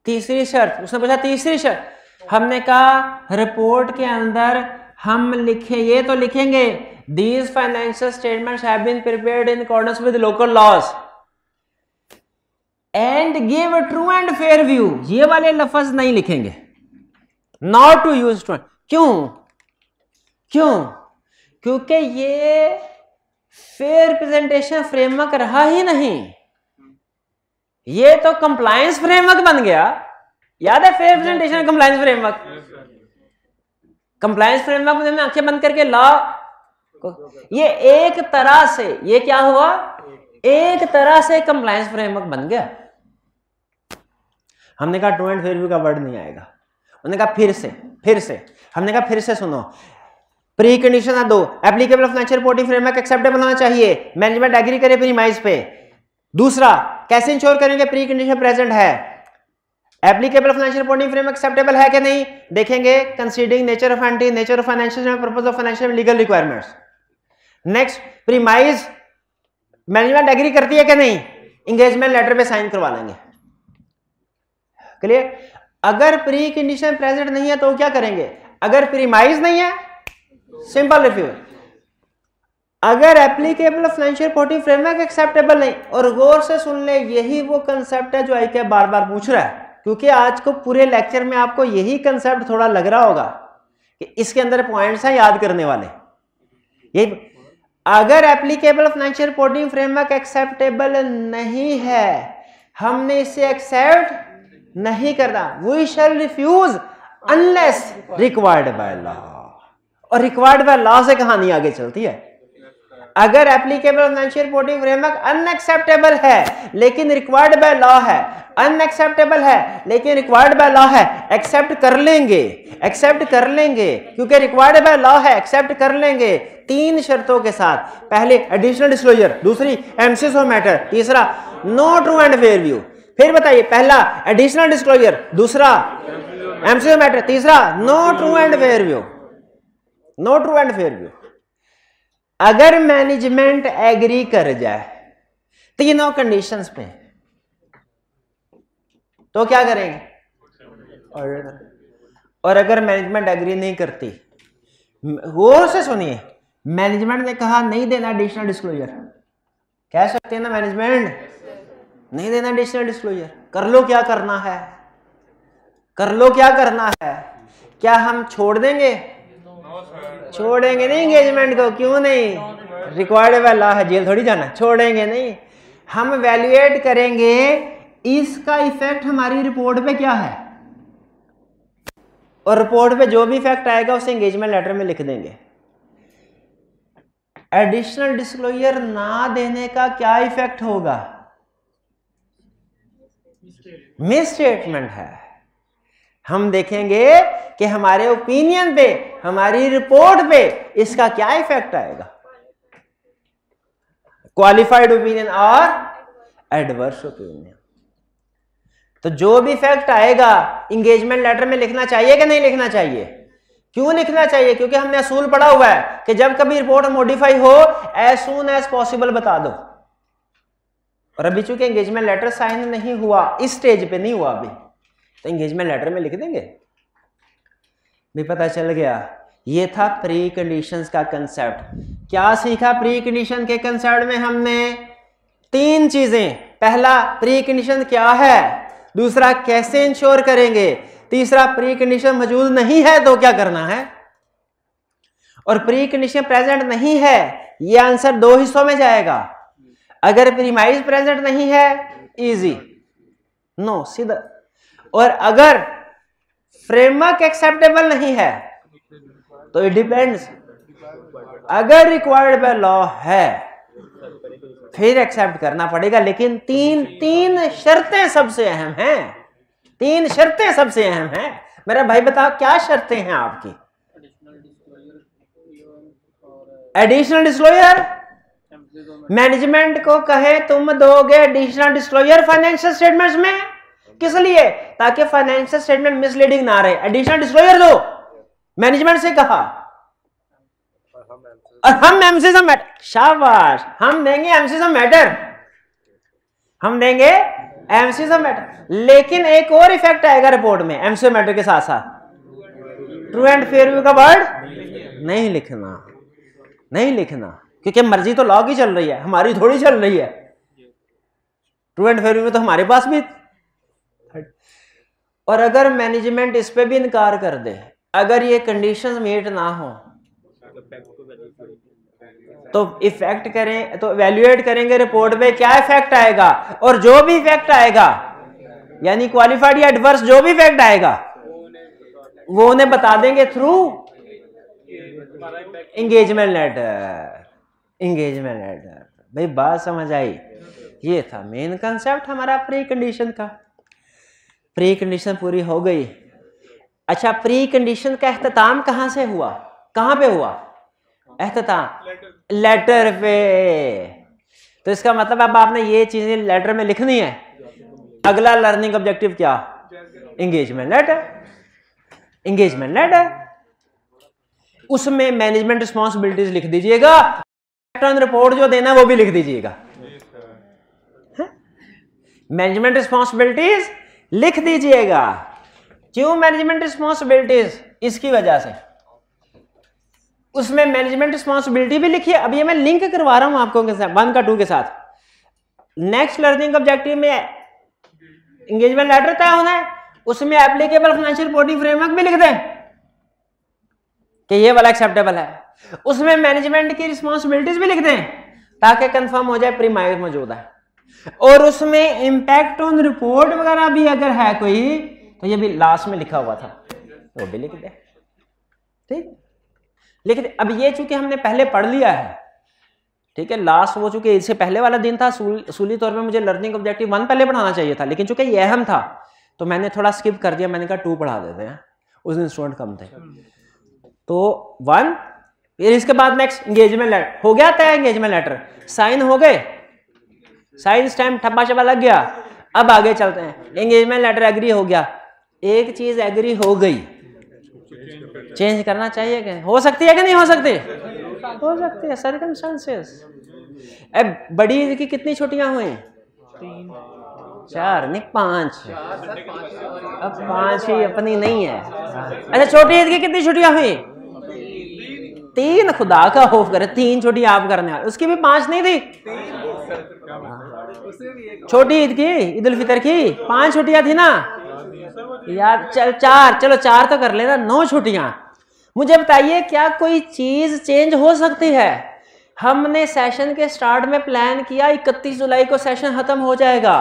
तीसरी शर्त उसने पूछा तीसरी शर्त, हमने कहा रिपोर्ट के अंदर हम लिखे, ये तो लिखेंगे these financial statements have been prepared in accordance with local laws and give a true and fair view, ये वाले लफ्ज नहीं लिखेंगे, not to use true। क्यों? क्यों? क्योंकि ये फेयर प्रेजेंटेशन फ्रेमवर्क रहा ही नहीं, ये तो कंप्लायंस फ्रेमवर्क बन गया। याद है fair presentation compliance framework? Compliance framework में आंखें बंद करके लॉ, ये एक तरह से, ये क्या हुआ, एक तरह से कंप्लायंस फ्रेमवर्क बन गया। हमने कहा ट्रू एंड फेयर व्यू का वर्ड नहीं आएगा। उन्होंने कहा फिर से हमने कहा फिर से सुनो, प्री कंडीशन है दो, applicable financial reporting framework acceptable होना चाहिए, मैनेजमेंट एग्री करे प्रीमाइज पे। दूसरा, कैसे इंश्योर करेंगे प्री कंडीशन प्रेजेंट है, applicable financial reporting framework acceptable है कि नहीं, देखेंगे considering nature of entity, nature of financial, purpose of financial, legal requirements. Next, premise management agree करती है कि नहीं, इंगेजमेंट लेटर पे साइन करवा लेंगे। क्लियर? अगर प्री कंडीशन प्रेजेंट नहीं है तो क्या करेंगे? अगर प्रीमाइज नहीं है सिंपल रिफ्यूज, अगर applicable financial reporting framework acceptable नहीं, और गौर से सुन ले यही वो कंसेप्ट है जो आईके बार बार पूछ रहा है, क्योंकि आज को पूरे लेक्चर में आपको यही कंसेप्ट थोड़ा लग रहा होगा कि इसके अंदर पॉइंट्स हैं याद करने वाले। ये अगर applicable financial reporting framework acceptable नहीं है, हमने इसे एक्सेप्ट नहीं करना, we shall refuse unless required by law. और रिक्वायर्ड बाय लॉ से कहानी आगे चलती है। अगर applicable financial reporting framework unacceptable है लेकिन रिक्वायर्ड बाय लॉ है, अनएक्सेप्टेबल है लेकिन रिक्वायर्ड बाय लॉ है, एक्सेप्ट कर लेंगे क्योंकि रिक्वायर्ड बाय लॉ है, एक्सेप्ट कर लेंगे तीन शर्तों के साथ। पहले एडिशनल डिस्क्लोजर, दूसरी एमसीज ऑफ मैटर, तीसरा no true and fair view. फिर बताइए, पहला एडिशनल डिस्क्लोजर, दूसरा एमसीज ऑफ मैटर, तीसरा no true and fair view. No true and fair view. अगर मैनेजमेंट एग्री कर जाए तीनों कंडीशंस पे तो क्या करेंगे? और अगर मैनेजमेंट एग्री नहीं करती, गौर से सुनिए, मैनेजमेंट ने कहा नहीं देना एडिशनल डिस्क्लोजर, कह सकते हैं ना मैनेजमेंट नहीं देना एडिशनल डिस्क्लोजर, कर लो क्या करना है, कर लो क्या करना है। क्या हम छोड़ देंगे? छोड़ेंगे नहीं एंगेजमेंट को। क्यों नहीं? रिक्वायर्ड बाय लॉ है, जेल थोड़ी जाना, छोड़ेंगे नहीं। हम वैल्यूएट करेंगे इसका इफेक्ट हमारी रिपोर्ट पे क्या है, और रिपोर्ट पे जो भी इफेक्ट आएगा उसे एंगेजमेंट लेटर में लिख देंगे। एडिशनल डिस्क्लोजर ना देने का क्या इफेक्ट होगा? मिस स्टेटमेंट है। हम देखेंगे कि हमारे ओपिनियन पे, हमारी रिपोर्ट पे इसका क्या इफेक्ट आएगा, क्वालिफाइड ओपिनियन और एडवर्स ओपिनियन। तो जो भी इफेक्ट आएगा इंगेजमेंट लेटर में लिखना चाहिए कि नहीं लिखना चाहिए? क्यों लिखना चाहिए? क्योंकि हमने असूल पढ़ा हुआ है कि जब कभी रिपोर्ट मॉडिफाई हो एज सून एज पॉसिबल बता दो। और अभी चूंकि एंगेजमेंट लेटर साइन नहीं हुआ, इस स्टेज पे नहीं हुआ अभी, तो एंगेजमेंट लेटर में लिख देंगे। भी पता चल गया। ये था प्री कंडीशंस का कंसेप्ट। क्या सीखा प्री कंडीशन के कंसेप्ट में? हमने 3 चीजें। पहला, प्री कंडीशन क्या है। दूसरा, कैसे इंश्योर करेंगे। तीसरा, प्री कंडीशन मौजूद नहीं है तो क्या करना है। और प्री कंडीशन प्रेजेंट नहीं है, ये आंसर 2 हिस्सों में जाएगा। अगर प्रीमाइज प्रेजेंट नहीं है, इजी, नो, सीधा। और अगर फ्रेमवर्क एक्सेप्टेबल नहीं है तो इट डिपेंड्स। अगर रिक्वायर्ड बाय लॉ है फिर एक्सेप्ट करना पड़ेगा। लेकिन तीन शर्तें सबसे अहम हैं। 3 शर्तें सबसे अहम हैं। मेरा भाई बताओ क्या शर्तें हैं आपकी? एडिशनल डिस्क्लोजर, मैनेजमेंट को कहे तुम दोगे एडिशनल डिस्क्लोजर फाइनेंशियल स्टेटमेंट्स में। किस लिए? ताकि फाइनेंशियल स्टेटमेंट मिसलीडिंग ना रहे। एडिशनल डिस्क्लोजर दो, मैनेजमेंट से कहा, और हम एम्फेसिस ऑफ मैटर, शाबाश, हम देंगे एम्फेसिस ऑफ मैटर, हम देंगे एम्फेसिस ऑफ मैटर। लेकिन एक और इफेक्ट आएगा रिपोर्ट में एम्फेसिस ऑफ मैटर के साथ साथ, ट्रू एंड फेयर व्यू का वर्ड नहीं लिखना, नहीं लिखना, क्योंकि मर्जी तो लॉ की चल रही है, हमारी थोड़ी चल रही है। ट्रू एंड फेयर व्यू तो हमारे पास भी। और अगर मैनेजमेंट इस पे भी इनकार कर दे, अगर ये कंडीशंस मीट ना हो, तो इफेक्ट करें, तो एवेल्युएट करेंगे रिपोर्ट में क्या इफेक्ट आएगा। और जो भी इफेक्ट आएगा, यानी क्वालिफाइड या एडवर्स जो भी इफेक्ट आएगा, वो उन्हें बता देंगे through engagement letter. Engagement letter, भाई बात समझ आई? ये था मेन कंसेप्ट हमारा प्री कंडीशन का। प्री कंडीशन पूरी हो गई। अच्छा, प्री कंडीशन का एख्तिताम कहां से हुआ, कहां पे हुआ एख्तिताम? लेटर पे। तो इसका मतलब अब आपने ये चीजें लेटर में लिखनी है। अगला लर्निंग ऑब्जेक्टिव क्या? Engagement letter. एंगेजमेंट लेटर, उसमें मैनेजमेंट रिस्पॉन्सिबिलिटीज लिख दीजिएगा, रिपोर्ट जो देना वो भी लिख दीजिएगा। मैनेजमेंट रिस्पॉन्सिबिलिटीज लिख दीजिएगा। क्यों मैनेजमेंट रिस्पॉन्सिबिलिटीज? इसकी वजह से उसमें मैनेजमेंट रिस्पॉन्सिबिलिटी भी लिखिए। अब ये मैं लिंक करवा रहा हूं आपको 1 का 2 के साथ। नेक्स्ट लर्निंग ऑब्जेक्टिव में एंगेजमेंट लेटर तय होना है, उसमें एप्लीकेबल फाइनेंशियल रिपोर्टिंग फ्रेमवर्क भी लिख दें कि ये वाला एक्सेप्टेबल है। उसमें मैनेजमेंट की रिस्पॉन्सिबिलिटीज भी लिख दें ताकि कंफर्म हो जाए प्रीमाइज मौजूद है। और उसमें इंपैक्ट ऑन रिपोर्ट वगैरह भी अगर है कोई, तो ये भी लास्ट में लिखा हुआ था, वो भी लिख दे। ठीक, लेकिन अब ये चूंकि हमने पहले पढ़ लिया है, ठीक है, लास्ट वो चूंकि इससे पहले वाला दिन था, सूली तौर पे मुझे लर्निंग ऑब्जेक्टिव 1 पहले पढ़ाना चाहिए था, लेकिन चूंकि ये अहम था तो मैंने थोड़ा स्किप कर दिया। मैंने कहा 2 पढ़ा देते हैं, उस दिन स्टूडेंट कम थे। तो 1, फिर इसके बाद नेक्स्ट एंगेजमेंट लेटर हो गया तय। एंगेजमेंट लेटर साइन हो गए, साइन स्टैम्प ठप्पा शप्पा लग गया। अब आगे चलते हैं। एंगेजमेंट लेटर एग्री हो गया। एक चीज एग्री हो गई, चेंज करना चाहिए क्या? हो सकती है कि नहीं हो सकती? हो सकती है, सर्कमस्टेंसेस। अब बड़ी ईद की कितनी छुट्टियां हुई? 4 नहीं 5। अब 5 ही अपनी नहीं है। अच्छा, छोटी ईद की कितनी छुट्टियां हुई? 3। खुदा का खौफ करे, 3 छुट्टियां आप करने वाले, उसकी भी 5 नहीं थी। छोटी ईद की, ईद उल फितर की 5 छुट्टियां थी ना यार। चल 4, चलो 4 तो कर लेना, 9 छुट्टियां। मुझे बताइए क्या कोई चीज चेंज हो सकती है? हमने सेशन के स्टार्ट में प्लान किया 31 जुलाई को सेशन खत्म हो जाएगा,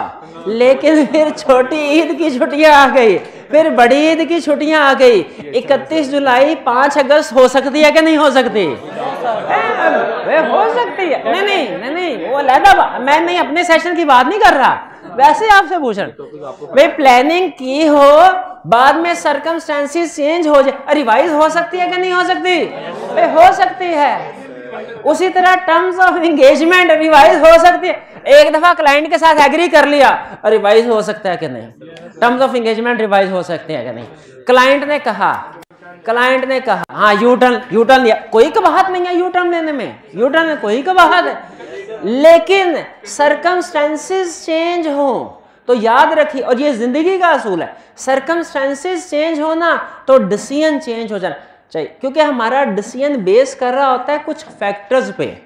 लेकिन फिर छोटी ईद की छुट्टियां आ गई, फिर बड़ी ईद की छुट्टियां आ गई। 31 जुलाई 5 अगस्त हो सकती है कि नहीं हो सकती? वे हो सकती है। नहीं, वो अलहदा, मैं नहीं अपने सेशन की बात नहीं कर रहा, वैसे आपसे पूछ रहे भाई, प्लानिंग की हो, बाद में सर्कमस्टेंसेस चेंज हो जाए, रिवाइज हो सकती है कि नहीं हो सकती? भाई हो सकती है। उसी तरह टर्म्स ऑफ एंगेजमेंट रिवाइज हो सकती है। एक दफा क्लाइंट के साथ एग्री कर लिया, रिवाइज हो सकता है कि नहीं? टर्म्स ऑफ एंगेजमेंट रिवाइज हो सकते हैं कि नहीं? क्लाइंट ने कहा हाँ यू टर्न लिया, कोई कबाहत नहीं है यू टर्न लेने में, यू टर्न में कोई कबाहत है, लेकिन सर्कमस्टेंसेस चेंज हो तो याद रखिए, और ये जिंदगी का असूल है, सर्कमस्टेंसेस चेंज होना तो डिसीजन चेंज हो जाना चाहिए, क्योंकि हमारा डिसीजन बेस कर रहा होता है कुछ फैक्टर्स पे।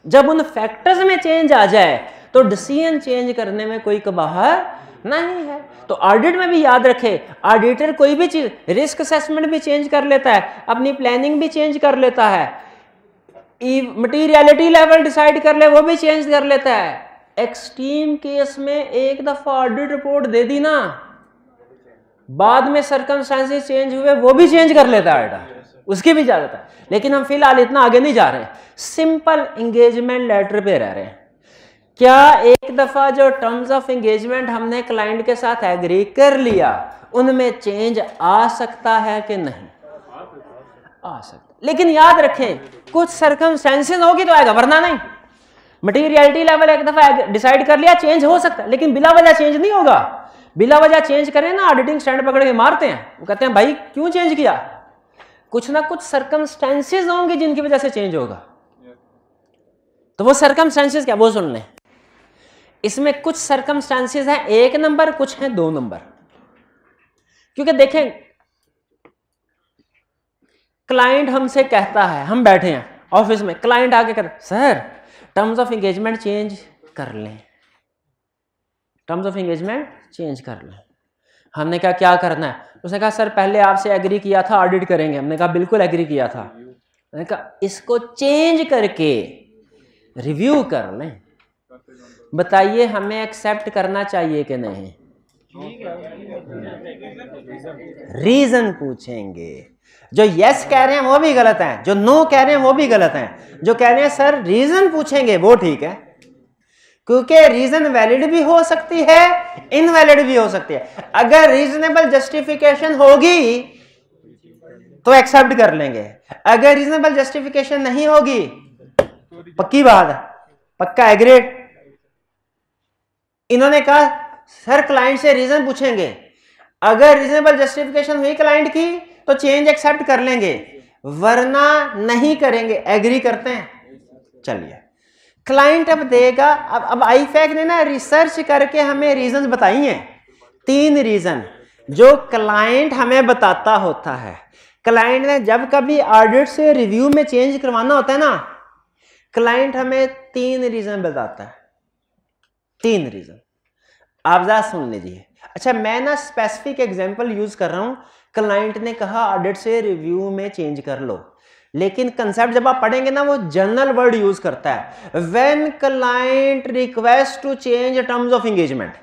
जब उन फैक्टर्स में चेंज आ जाए तो डिसीजन चेंज करने में कोई कबाहत नहीं है। तो ऑडिट में भी याद रखे, ऑडिटर कोई भी चीज, रिस्क असेसमेंट भी चेंज कर लेता है, अपनी प्लानिंग भी चेंज कर लेता है, मटीरियलिटी लेवल डिसाइड कर ले वो भी चेंज कर लेता है। एक्सट्रीम केस में एक दफा ऑडिट रिपोर्ट दे दी ना, बाद में सर्कमस्टेंसेस चेंज हुए वो भी चेंज कर लेता है ऑडिटर, उसकी भी इजाजत है। लेकिन हम फिलहाल इतना आगे नहीं जा रहे, सिंपल एंगेजमेंट लेटर पे रह रहे हैं। क्या एक दफा जो टर्म्स ऑफ एंगेजमेंट हमने क्लाइंट के साथ एग्री कर लिया, उनमें चेंज आ सकता है कि नहीं? आ सकता, लेकिन याद रखें कुछ सर्कमस्टेंसेस होगी तो आएगा, वरना नहीं। मटीरियलिटी लेवल एक दफा डिसाइड कर लिया, चेंज हो सकता है, लेकिन बिला वजह चेंज नहीं होगा। बिला वजह चेंज करें ना, ऑडिटिंग स्टैंड पकड़ के मारते हैं, वो कहते हैं भाई क्यों चेंज किया? कुछ ना कुछ सर्कमस्टेंसेस होंगे जिनकी वजह से चेंज होगा। तो वो सर्कमस्टेंसेस क्या, वो सुन लें। इसमें कुछ सर्कमस्टेंसेस हैं 1 नंबर, कुछ हैं 2 नंबर। क्योंकि देखें, क्लाइंट हमसे कहता है, हम बैठे हैं ऑफिस में, क्लाइंट आके कहता है sir terms of engagement change कर लें, टर्म्स ऑफ एंगेजमेंट चेंज कर लें। हमने कहा क्या करना है? उसने कहा सर पहले आपसे एग्री किया था ऑडिट करेंगे। हमने कहा बिल्कुल एग्री किया था। मैंने कहा इसको चेंज करके रिव्यू कर लें, बताइए हमें एक्सेप्ट करना चाहिए कि नहीं? रीजन पूछेंगे। जो यस कह रहे हैं वो भी गलत है, जो नो कह रहे हैं वो भी गलत है। जो कह रहे हैं सर रीजन पूछेंगे वो ठीक है, क्योंकि रीजन वैलिड भी हो सकती है, इनवैलिड भी हो सकती है। अगर रीजनेबल जस्टिफिकेशन होगी तो एक्सेप्ट कर लेंगे, अगर रीजनेबल जस्टिफिकेशन नहीं होगी, पक्की बात है, पक्का एग्रीड। इन्होंने कहा सर क्लाइंट से रीजन पूछेंगे, अगर रीजनेबल जस्टिफिकेशन हुई क्लाइंट की तो चेंज एक्सेप्ट कर लेंगे, वरना नहीं करेंगे। एग्री करते हैं? चलिए, क्लाइंट अब देगा। अब आईफैक ने ना रिसर्च करके हमें रीजन बताई हैं, 3 रीजन जो क्लाइंट हमें बताता होता है। क्लाइंट ने जब कभी ऑडिट से रिव्यू में चेंज करवाना होता है ना, क्लाइंट हमें 3 रीजन बताता है, 3 रीजन। आप जरा सुन लीजिए। अच्छा, मैं ना स्पेसिफिक एग्जांपल यूज कर रहा हूं। क्लाइंट ने कहा ऑडिट से रिव्यू में चेंज कर लो, लेकिन कंसेप्ट जब आप पढ़ेंगे ना वो जनरल वर्ड यूज करता है। When client request to change terms of engagement,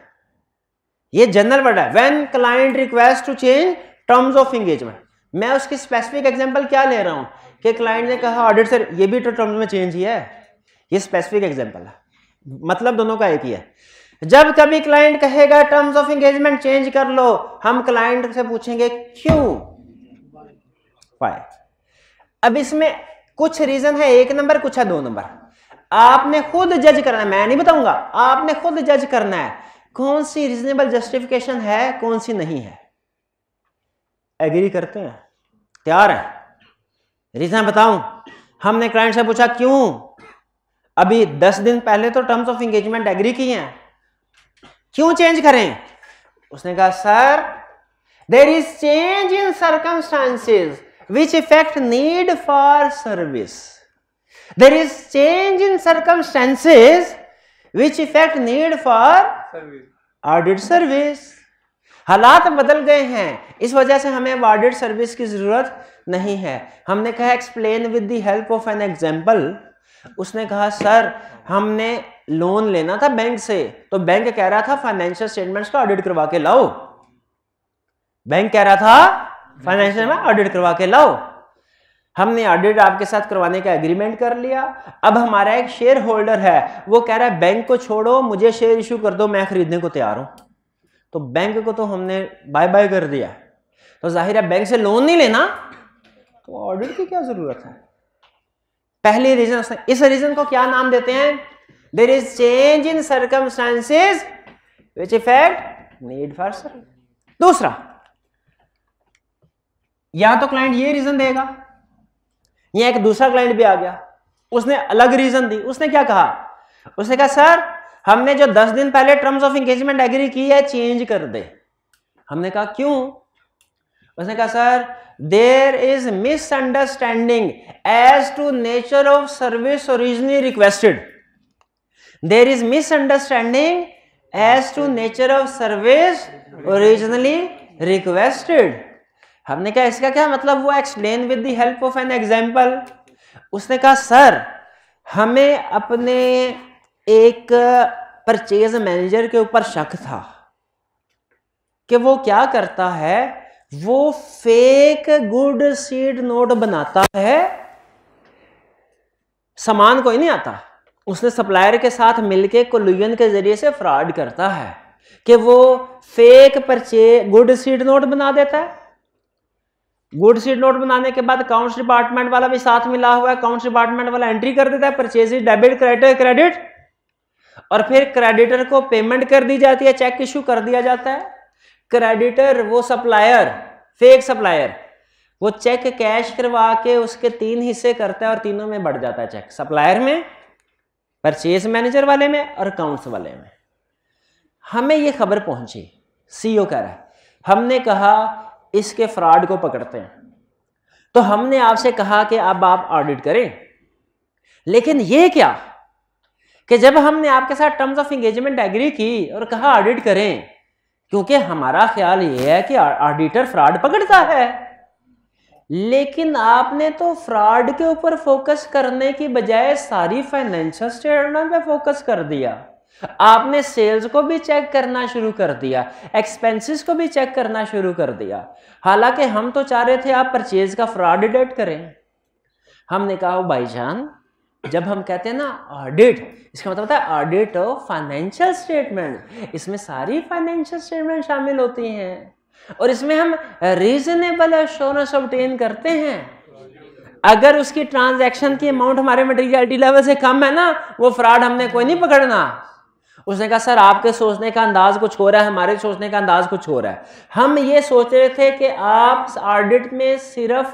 ये जनरल वर्ड है। When client request to change terms of engagement, मैं उसकी स्पेसिफिक एग्जांपल क्या ले रहा हूं कि क्लाइंट ने कहा ऑडिट से, ये भी तो टर्म्स में चेंज ही है, ये स्पेसिफिक एग्जांपल है, मतलब दोनों का एक ही है। जब कभी क्लाइंट कहेगा टर्म्स ऑफ एंगेजमेंट चेंज कर लो, हम क्लाइंट से पूछेंगे क्यों, व्हाई। अब इसमें कुछ रीजन है 1 नंबर, कुछ है 2 नंबर। आपने खुद जज करना है, मैं नहीं बताऊंगा, आपने खुद जज करना है कौन सी रीजनेबल जस्टिफिकेशन है, कौन सी नहीं है। एग्री करते हैं? तैयार है? रीजन बताऊं? हमने क्लाइंट से पूछा क्यों, अभी 10 दिन पहले तो टर्म्स ऑफ एंगेजमेंट एग्री किए हैं, क्यों चेंज करें? उसने कहा sir there is change in circumstances which affect need for service. There is change in circumstances which affect need for audit service. हालात बदल गए हैं, इस वजह से हमें ऑडिट सर्विस की जरूरत नहीं है। हमने कहा explain with the help of an example. उसने कहा सर हमने लोन लेना था बैंक से, तो बैंक कह रहा था फाइनेंशियल स्टेटमेंट्स का ऑडिट करवा के लाओ, बैंक कह रहा था फाइनेंशियल में ऑडिट करवा के लाओ। हमने ऑडिट आपके साथ करवाने का एग्रीमेंट कर लिया। अब हमारा एक शेयर होल्डर है, वो कह रहा है बैंक को छोड़ो, मुझे शेयर इशू कर दो, मैं खरीदने को तैयार हूं। तो बैंक को तो हमने बाय बाय कर दिया, तो जाहिर है बैंक से लोन नहीं लेना, तो ऑडिट की क्या जरूरत है। पहली रीजन, इस रीजन को क्या नाम देते हैं? There is change in circumstances which affect need for service. दूसरा, या तो क्लाइंट ये रीजन देगा, ये एक दूसरा क्लाइंट भी आ गया, उसने अलग रीजन दी। उसने क्या कहा? उसने कहा सर हमने जो 10 दिन पहले टर्म्स ऑफ एंगेजमेंट एग्री की है चेंज कर दे। हमने कहा क्यों? उसने कहा sir there is misunderstanding as to nature of service originally requested. There is misunderstanding as to nature of service originally requested. हमने कहा इसका क्या मतलब हुआ? Explain with the help of an example. उसने कहा सर हमें अपने एक परचेज मैनेजर के ऊपर शक था कि वो क्या करता है, वो फेक गुड सीड नोट बनाता है, सामान कोई नहीं आता, उसने सप्लायर के साथ मिलके कोलूजन के जरिए से फ्रॉड करता है कि वो fake purchase good seed note बना देता है। गुड सीड नोट बनाने के बाद अकाउंट्स डिपार्टमेंट वाला भी साथ मिला हुआ है, अकाउंट्स डिपार्टमेंट वाला एंट्री कर देता है परचेज डेबिट क्रेडिट, और फिर क्रेडिटर को पेमेंट कर दी जाती है, चेक इशू कर दिया जाता है। क्रेडिटर वो सप्लायर, फेक सप्लायर, वो चेक कैश करवा के उसके 3 हिस्से करता है और तीनों में बढ़ जाता है चेक, सप्लायर में, परचेज मैनेजर वाले में और अकाउंट्स वाले में। हमें ये खबर पहुंची, सीईओ कह रहा है, हमने कहा इसके फ्रॉड को पकड़ते हैं, तो हमने आपसे कहा कि अब आप ऑडिट करें। लेकिन ये क्या कि जब हमने आपके साथ टर्म्स ऑफ एंगेजमेंट एग्री की और कहा ऑडिट करें, क्योंकि हमारा ख्याल ये है कि ऑडिटर फ्रॉड पकड़ता है, लेकिन आपने तो फ्रॉड के ऊपर फोकस करने की बजाय सारी फाइनेंशियल स्टेटमेंट पे फोकस कर दिया। आपने सेल्स को भी चेक करना शुरू कर दिया, एक्सपेंसेस को भी चेक करना शुरू कर दिया, हालांकि हम तो चाह रहे थे आप परचेज का फ्रॉड डिटेक्ट करें। हमने कहा भाईजान जब हम कहते हैं ना ऑडिट, इसका मतलब होता है ऑडिट ऑफ फाइनेंशियल स्टेटमेंट, इसमें सारी फाइनेंशियल स्टेटमेंट शामिल होती हैं और इसमें हम रीजनेबल एश्योरेंस ऑब्टेन करते हैं। अगर उसकी ट्रांजैक्शन की अमाउंट हमारे मटेरियलिटी लेवल से कम है ना, वो फ्रॉड हमने कोई नहीं पकड़ना। उसने कहा सर आपके सोचने का अंदाज कुछ हो रहा है, हमारे सोचने का अंदाज कुछ हो रहा है। हम ये सोच रहे थे कि आप ऑडिट में सिर्फ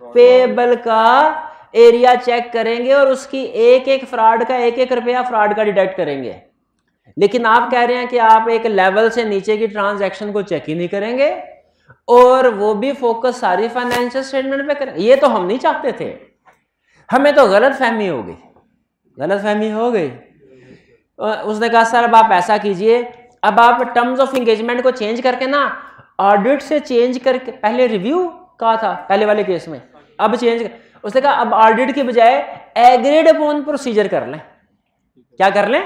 पेबल का एरिया चेक करेंगे और उसकी एक एक फ्रॉड का, एक एक रुपया फ्रॉड का डिटेक्ट करेंगे, लेकिन आप कह रहे हैं कि आप एक लेवल से नीचे की ट्रांजैक्शन को चेक ही नहीं करेंगे और वो भी फोकस सारी फाइनेंशियल स्टेटमेंट पे करें। ये तो हम नहीं चाहते थे, हमें तो गलतफहमी हो गई। उसने कहा सर अब आप ऐसा कीजिए, अब आप टर्म्स ऑफ एंगेजमेंट को चेंज करके ना ऑडिट से चेंज करके, पहले रिव्यू कहा था पहले वाले केस में, अब चेंज कर, उसने कहा अब ऑडिट की बजाय एग्रीड अपॉन प्रोसीजर कर लें। क्या कर लें?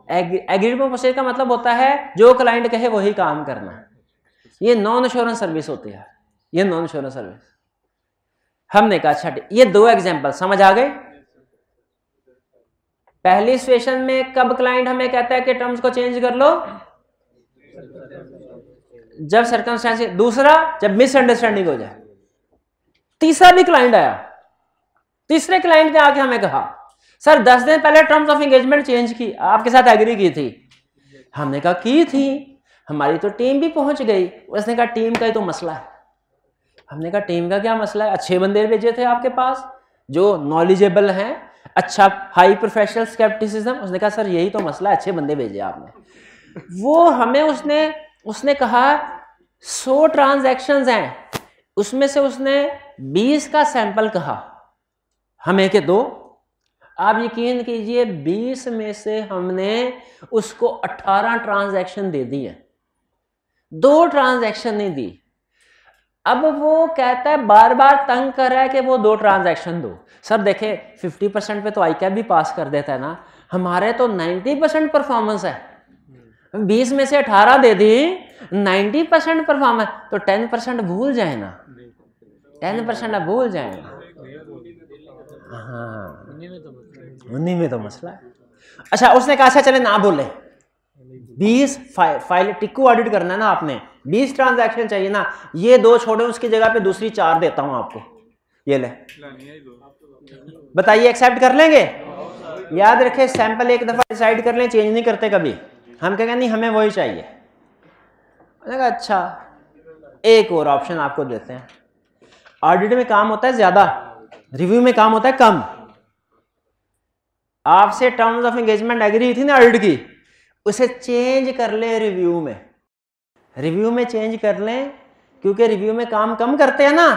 एग्रीड अपॉन प्रोसीजर का मतलब होता है जो क्लाइंट कहे वही काम करना। ये नॉन एश्योरेंस सर्विस होती है, ये नॉन एश्योरेंस सर्विस। हमने कहा अच्छा ये 2 एग्जांपल समझ आ गए। पहली सिचुएशन में कब क्लाइंट हमें कहता है कि टर्म्स को चेंज कर लो, जब सर्कमस्टेंस। दूसरा जब मिसअंडरस्टैंडिंग हो जाए। तीसरा भी क्लाइंट आया, तीसरे क्लाइंट ने आके हमें कहा सर 10 दिन पहले टर्म्स ऑफ एंगेजमेंट चेंज की, आपके साथ एग्री की थी। हमने कहा की थी, हमारी तो टीम भी पहुंच गई। उसने कहा टीम का ही तो मसला है। हमने कहा टीम का क्या मसला है? अच्छे बंदे भेजे थे आपके पास जो नॉलेजेबल हैं, अच्छा हाई प्रोफेशनल स्केप्टिसिज्म। उसने कहा सर यही तो मसला है, अच्छे बंदे भेजे आपने। वो हमें उसने कहा 100 ट्रांजैक्शंस हैं, उसमें से उसने 20 का सैंपल कहा हमें के 2। आप यकीन कीजिए 20 में से हमने उसको 18 ट्रांजैक्शन दे दी है, 2 ट्रांजैक्शन नहीं दी। अब वो कहता है बार बार तंग कर रहा है कि वो 2 ट्रांजैक्शन दो। सर देखे 50% पे तो आईकैप भी पास कर देता है ना, हमारे तो 90% परफॉर्मेंस है। 20 में से 18 दे दी, 90% परफॉर्मेंस, तो 10% भूल जाए ना। 10% आप भूल जाएंगे। हाँ, उन्हीं में तो मसला है। अच्छा, उसने कहा अच्छा चले ना बोले, 20 फाइल टिक्कू ऑडिट करना है ना आपने, 20 ट्रांजैक्शन चाहिए ना, ये 2 छोड़े उसकी जगह पे दूसरी 4 देता हूं आपको, ये ले, बताइए एक्सेप्ट कर लेंगे? याद रखें, सैंपल एक दफा डिसाइड कर लें, चेंज नहीं करते कभी। हम क्या कहते नहीं हमें वही चाहिए। अच्छा, एक और ऑप्शन आपको देते हैं। ऑडिट में काम होता है ज्यादा, रिव्यू में काम होता है कम। आपसे टर्म्स ऑफ एंगेजमेंट एग्री थी ना ऑडिट की, उसे चेंज कर ले रिव्यू में, रिव्यू में चेंज कर लें, क्योंकि रिव्यू में काम कम करते हैं ना,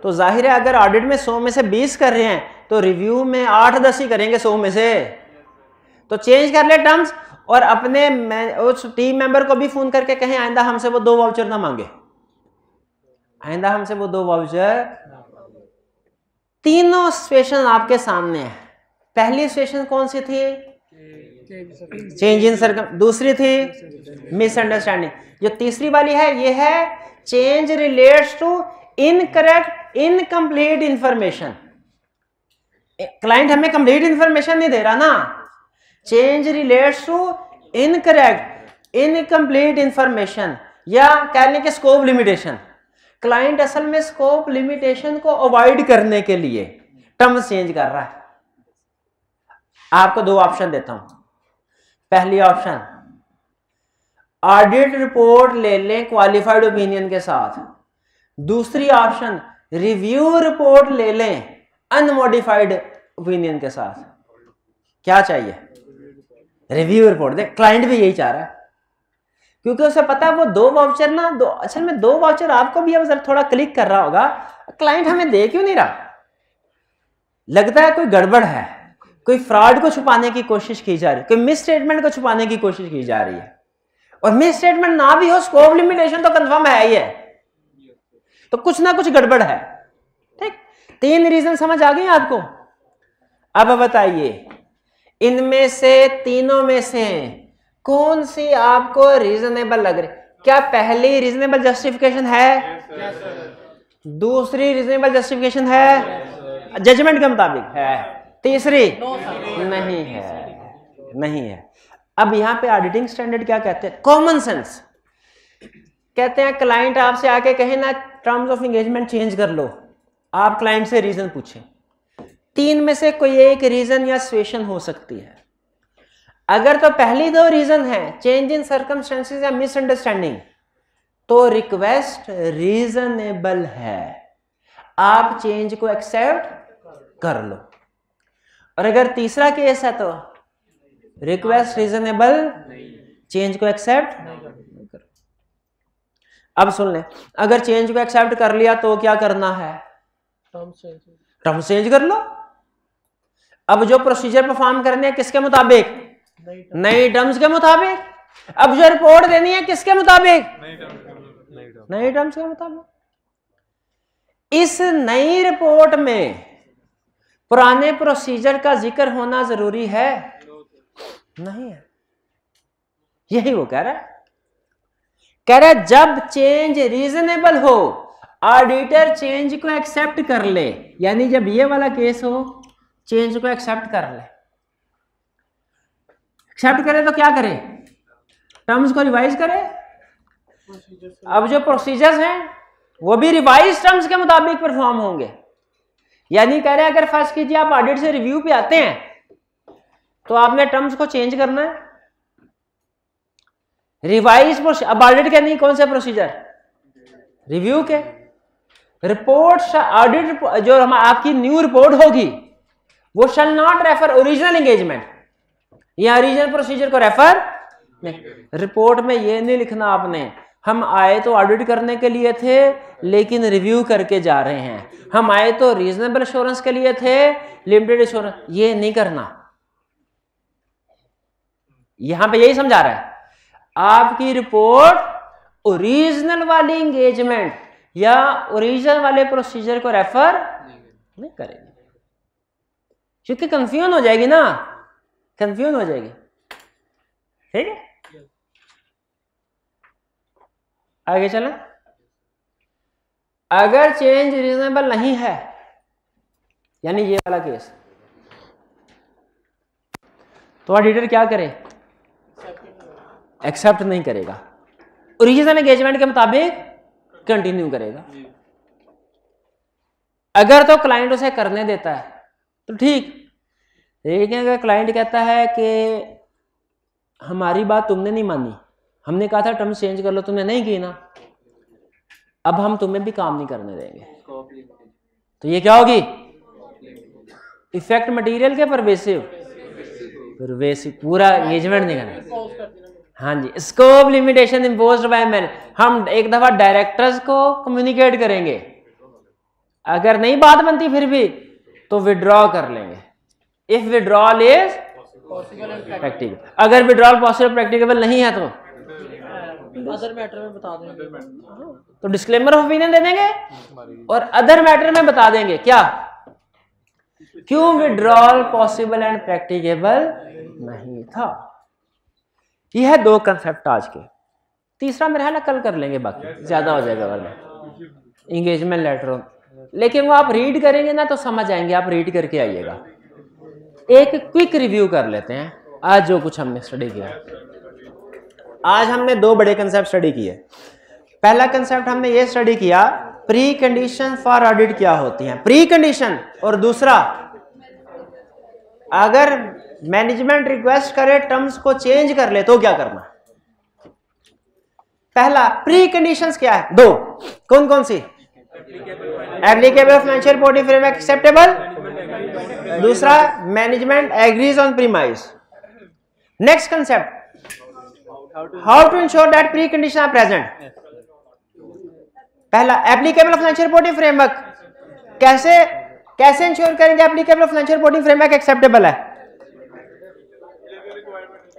तो जाहिर है अगर ऑडिट में 100 में से 20 कर रहे हैं तो रिव्यू में 8-10 ही करेंगे 100 में से। तो चेंज कर ले टर्म्स, और अपने उस टीम मेंबर को भी फोन करके कहें आइंदा हमसे वो 2 वाउचर ना मांगे, आइंदा हमसे वो 2 वाउचर। तीनों सिचुएशन आपके सामने है। पहली सिचुएशन कौन सी थी? Change in circum. दूसरी थी मिसअंडरस्टैंडिंग। जो तीसरी वाली है ये है change relates to incorrect incomplete information. Client हमें कंप्लीट इंफॉर्मेशन नहीं दे रहा ना, change relates to incorrect incomplete information, या कह लें कि स्कोप लिमिटेशन। क्लाइंट असल में स्कोप लिमिटेशन को अवॉइड करने के लिए टर्म्स चेंज कर रहा है। आपको 2 ऑप्शन देता हूं। पहली ऑप्शन, ऑडिट रिपोर्ट ले लें क्वालिफाइड ओपिनियन के साथ। दूसरी ऑप्शन, रिव्यू रिपोर्ट ले लें अनमॉडिफाइड ओपिनियन के साथ। क्या चाहिए? रिव्यू रिपोर्ट दे। क्लाइंट भी यही चाह रहा है, क्योंकि उसे पता है वो 2 वाउचर ना, असल में 2 वाउचर आपको भी अब थोड़ा क्लिक कर रहा होगा, क्लाइंट हमें दे क्यों नहीं रहा? लगता है कोई गड़बड़ है, कोई फ्रॉड को छुपाने की कोशिश की जा रही है, कोई मिस स्टेटमेंट को छुपाने की कोशिश की जा रही है। और मिस स्टेटमेंट ना भी हो, स्कोप लिमिटेशन तो कंफर्म है ही है, तो कुछ ना कुछ गड़बड़ है। ठीक, 3 रीजन समझ आ गए आपको? अब बताइए इनमें से तीनों में से कौन सी आपको रीजनेबल लग रही? क्या पहली रीजनेबल जस्टिफिकेशन है? दूसरी रीजनेबल जस्टिफिकेशन है जजमेंट के मुताबिक है, तीसरी नहीं है, नहीं है। अब यहां पे ऑडिटिंग स्टैंडर्ड क्या कहते हैं? कॉमन सेंस कहते हैं क्लाइंट आपसे आके कहे ना टर्म्स ऑफ एंगेजमेंट चेंज कर लो, आप क्लाइंट से रीजन पूछें, 3 में से कोई एक रीजन या सिचुएशन हो सकती है। अगर तो पहली 2 रीजन है, चेंज इन सर्कमस्टेंसेस या मिसअंडरस्टैंडिंग, तो रिक्वेस्ट रीजनेबल है, आप चेंज को एक्सेप्ट कर लो। और अगर तीसरा केस है तो रिक्वेस्ट रीजनेबल, चेंज को एक्सेप्ट नहीं करो। अब सुन ले, अगर चेंज को एक्सेप्ट कर लिया तो क्या करना है? टर्म्स चेंज कर लो। अब जो प्रोसीजर परफॉर्म करने हैं किसके मुताबिक? नई टर्म्स के मुताबिक। अब जो रिपोर्ट देनी है किसके मुताबिक? नई टर्म्स के मुताबिक। इस नई रिपोर्ट में पुराने प्रोसीजर का जिक्र होना जरूरी है? नहीं है। यही वो कह रहा है, जब चेंज रीजनेबल हो ऑडिटर चेंज को एक्सेप्ट कर ले, यानी जब ये वाला केस हो चेंज को एक्सेप्ट कर ले। एक्सेप्ट करे तो क्या करे? टर्म्स को रिवाइज करे। अब जो प्रोसीजर्स हैं वो भी रिवाइज टर्म्स के मुताबिक परफॉर्म होंगे। यानी कह रहे हैं अगर फर्स्ट कीजिए आप ऑडिट से रिव्यू पे आते हैं तो आपने टर्म्स को चेंज करना है। रिवाइज अब ऑडिट के नहीं, कौन से प्रोसीजर? रिव्यू के। रिपोर्ट ऑडिट जो आपकी न्यू रिपोर्ट होगी वो shall not refer original engagement या ओरिजिनल प्रोसीजर को रेफर नहीं। रिपोर्ट में ये नहीं लिखना आपने हम आए तो ऑडिट करने के लिए थे लेकिन रिव्यू करके जा रहे हैं, हम आए तो रीजनेबल एश्योरेंस के लिए थे लिमिटेड एश्योरेंस, ये नहीं करना। यहां पे यही समझा रहा है, आपकी रिपोर्ट ओरिजिनल वाली एंगेजमेंट या ओरिजिनल वाले प्रोसीजर को रेफर नहीं करेगी, क्योंकि कंफ्यूजन हो जाएगी ना, कंफ्यूजन हो जाएगी। ठीक है, आगे चलें। अगर चेंज रीजनेबल नहीं है, यानी ये वाला केस, तो ऑडिटर क्या करे? एक्सेप्ट नहीं करेगा, ओरिजिनल एंगेजमेंट के मुताबिक कंटिन्यू करेगा। अगर तो क्लाइंट उसे करने देता है तो ठीक, लेकिन अगर क्लाइंट कहता है कि हमारी बात तुमने नहीं मानी, हमने कहा था टर्म्स चेंज कर लो, तुमने नहीं की ना, अब हम तुम्हें भी काम नहीं करने देंगे, तो ये क्या होगी? इफेक्ट मटेरियल के परवेसिव, पूरा एंगेजमेंट नहीं करना। हाँ जी, scope limitation imposed by man, हम एक दफा डायरेक्टर्स को कम्युनिकेट करेंगे, अगर नहीं बात बनती फिर भी तो विड्रॉ कर लेंगे, इफ विड्रॉल इज प्रैक्टिकल। अगर विड्रॉल पॉसिबल प्रैक्टिकेबल नहीं है तो अदर मैटर में बता देंगे, तो डिस्क्लेमर ऑफ ओपिनियन दे देंगे और अदर मैटर में बता देंगे क्या, क्यों विड्रॉल पॉसिबल एंड प्रैक्टिकेबल नहीं था। यह है दो कंसेप्ट आज के। तीसरा मेरा ख्याल कल कर लेंगे, बाकी ज्यादा हो जाएगा वरना इंगेजमेंट लेटर, लेकिन वो आप रीड करेंगे ना तो समझ आएंगे, आप रीड करके आइएगा। एक क्विक रिव्यू कर लेते हैं आज जो कुछ हमने स्टडी किया। आज हमने दो बड़े कंसेप्ट स्टडी किए। पहला कंसेप्ट हमने ये स्टडी किया, प्री कंडीशन फॉर ऑडिट क्या होती हैं, प्री कंडीशन, और दूसरा अगर मैनेजमेंट रिक्वेस्ट करे टर्म्स को चेंज कर ले तो क्या करना। पहला प्री कंडीशंस क्या है, दो, कौन कौन सी? Applicable financial reporting framework acceptable, दूसरा management agrees on premise. Next concept, how to ensure that precondition are present. पहला एप्लीकेबल फाइनेंशियल रिपोर्टिंग फ्रेमवर्क, कैसे इंश्योर करेंगे applicable financial reporting framework acceptable है।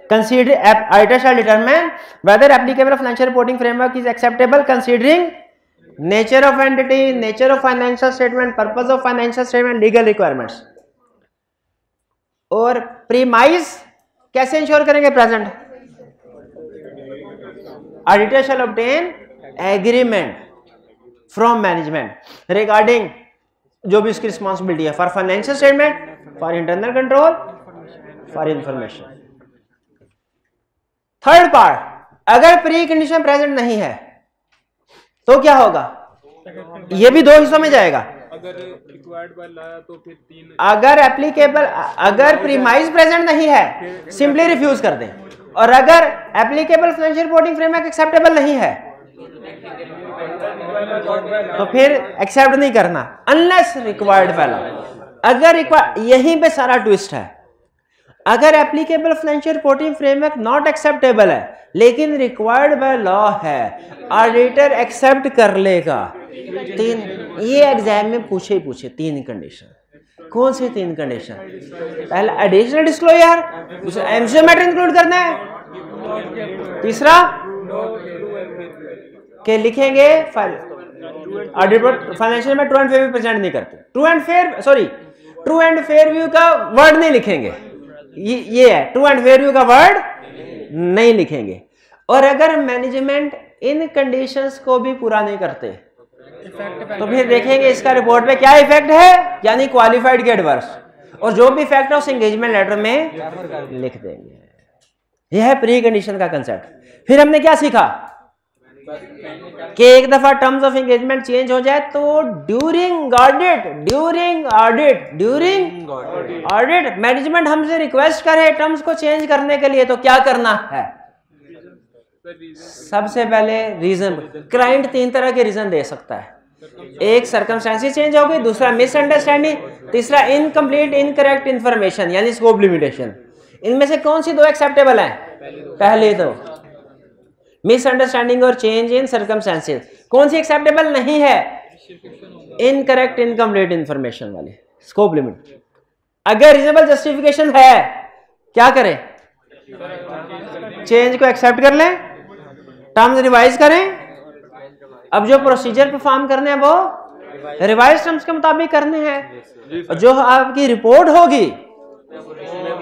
Consider auditor shall determine whether applicable financial reporting framework is acceptable considering nature of entity, nature of financial statement, purpose of financial statement, legal requirements. और premise कैसे ensure करेंगे present. Auditor shall obtain agreement from management regarding जो भी उसकी responsibility है for financial statement, for internal control, for information. Third part, अगर precondition present नहीं है तो क्या होगा, ये भी दो हिस्सों में जाएगा। अगर रिक्वायर्ड बाय लाया तो फिर तीन, अगर एप्लीकेबल, अगर प्रीमाइस प्रेजेंट नहीं है सिंपली रिफ्यूज कर दें, और अगर applicable financial reporting framework acceptable नहीं है तो फिर एक्सेप्ट नहीं करना अनलेस रिक्वायर्ड बाय लॉ। अगर यहीं पे सारा ट्विस्ट है, अगर applicable financial reporting framework not acceptable है लेकिन रिक्वायर्ड बाय लॉ है, ऑडिटर एक्सेप्ट कर लेगा। तीन, ये एग्जाम में पूछे ही पूछे, तीन कंडीशन। कौन सी तीन कंडीशन? पहला एडिशनल डिस्क्लोजर, दूसरा एमसीक्यू मैटर इंक्लूड करना है, तीसरा के लिखेंगे ऑडिटर फाइनेंशियल में true and fair view present नहीं करते, ट्रू एंड फेयर व्यू का वर्ड नहीं लिखेंगे, ये है ट्रू एंड फेयर व्यू का वर्ड नहीं लिखेंगे। और अगर मैनेजमेंट इन कंडीशंस को भी पूरा नहीं करते तो फिर देखेंगे इसका रिपोर्ट पे क्या इफेक्ट है, यानी क्वालिफाइड के एडवर्स, और जो भी इफेक्ट है उस एंगेजमेंट लेटर में लिख देंगे। यह है प्री कंडीशन का कंसेप्ट। फिर हमने क्या सीखा कि एक दफा टर्म्स ऑफ एंगेजमेंट चेंज हो जाए तो ड्यूरिंग ऑडिट मैनेजमेंट हमसे रिक्वेस्ट करे टर्म्स को चेंज करने के लिए तो क्या करना है। सबसे पहले रीजन, क्लाइंट तीन तरह के रीजन दे सकता है, एक सर्कमस्टेंसेस चेंज हो गई, दूसरा मिसअंडरस्टैंडिंग, तीसरा इनकम्प्लीट इनकरेक्ट इंफॉर्मेशन यानी स्कोप लिमिटेशन। इनमें से कौन सी दो एक्सेप्टेबल है? पहले तो मिसअंडरस्टैंडिंग और चेंज इन सर्कमस्टेंसेस। कौन सी एक्सेप्टेबल नहीं है? इनकरेक्ट इनकम्प्लीट इंफॉर्मेशन वाली, स्कोप लिमिट। अगर रीजनेबल जस्टिफिकेशन है क्या करें? चेंज को एक्सेप्ट कर लें, टर्म्स रिवाइज करें। अब जो प्रोसीजर परफॉर्म करने हैं वो रिवाइज टर्म्स के मुताबिक करने हैं, जो आपकी रिपोर्ट होगी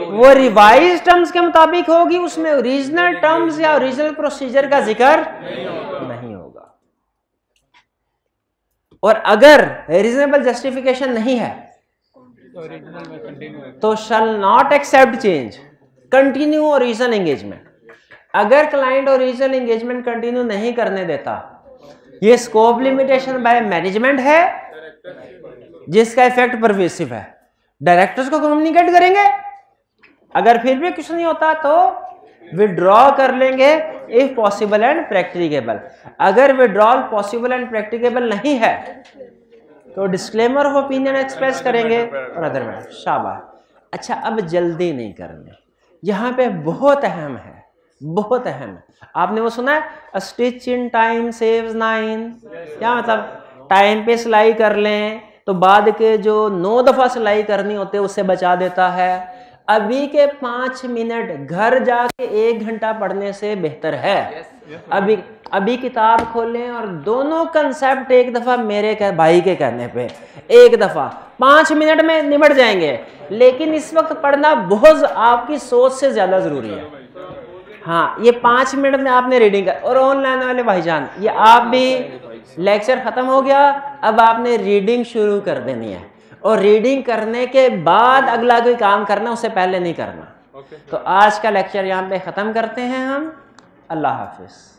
वो रिवाइज टर्म्स के मुताबिक होगी, उसमें ओरिजिनल टर्म्स या ओरिजिनल प्रोसीजर का जिक्र नहीं होगा। और अगर रीजनेबल जस्टिफिकेशन नहीं है तो shall not accept change, continue original engagement. अगर क्लाइंट ओरिजिनल एंगेजमेंट कंटिन्यू नहीं करने देता, ये स्कोप लिमिटेशन बाय मैनेजमेंट है जिसका इफेक्ट परवेसिव है, डायरेक्टर्स को कम्युनिकेट करेंगे। अगर फिर भी कुछ नहीं होता तो विड्रॉ कर लेंगे इफ पॉसिबल एंड प्रैक्टिकेबल। अगर विड्रॉल पॉसिबल एंड प्रैक्टिकेबल नहीं है तो डिस्क्लेमर ऑफ ओपिनियन एक्सप्रेस करेंगे और अदर मैटर। शाबाश। अच्छा, अब जल्दी नहीं करनी, यहाँ पे बहुत अहम है, बहुत अहम है। आपने वो सुना है स्टिच इन टाइम सेव्स 9? क्या मतलब? टाइम पे सिलाई कर लें तो बाद के जो 9 दफा सिलाई करनी होती है उससे बचा देता है। अभी के 5 मिनट घर जाके 1 घंटा पढ़ने से बेहतर है। अभी किताब खोलें और दोनों कंसेप्ट एक दफा मेरे भाई के कहने पे एक दफा 5 मिनट में निबट जाएंगे। लेकिन इस वक्त पढ़ना बहुत आपकी सोच से ज्यादा जरूरी है। हाँ, ये 5 मिनट में आपने रीडिंग कर, और ऑनलाइन वाले भाईजान ये आप भी लेक्चर खत्म हो गया, अब आपने रीडिंग शुरू कर देनी है और रीडिंग करने के बाद अगला कोई काम करना, उससे पहले नहीं करना। तो आज का लेक्चर यहाँ पे ख़त्म करते हैं हम। अल्लाह हाफिज़।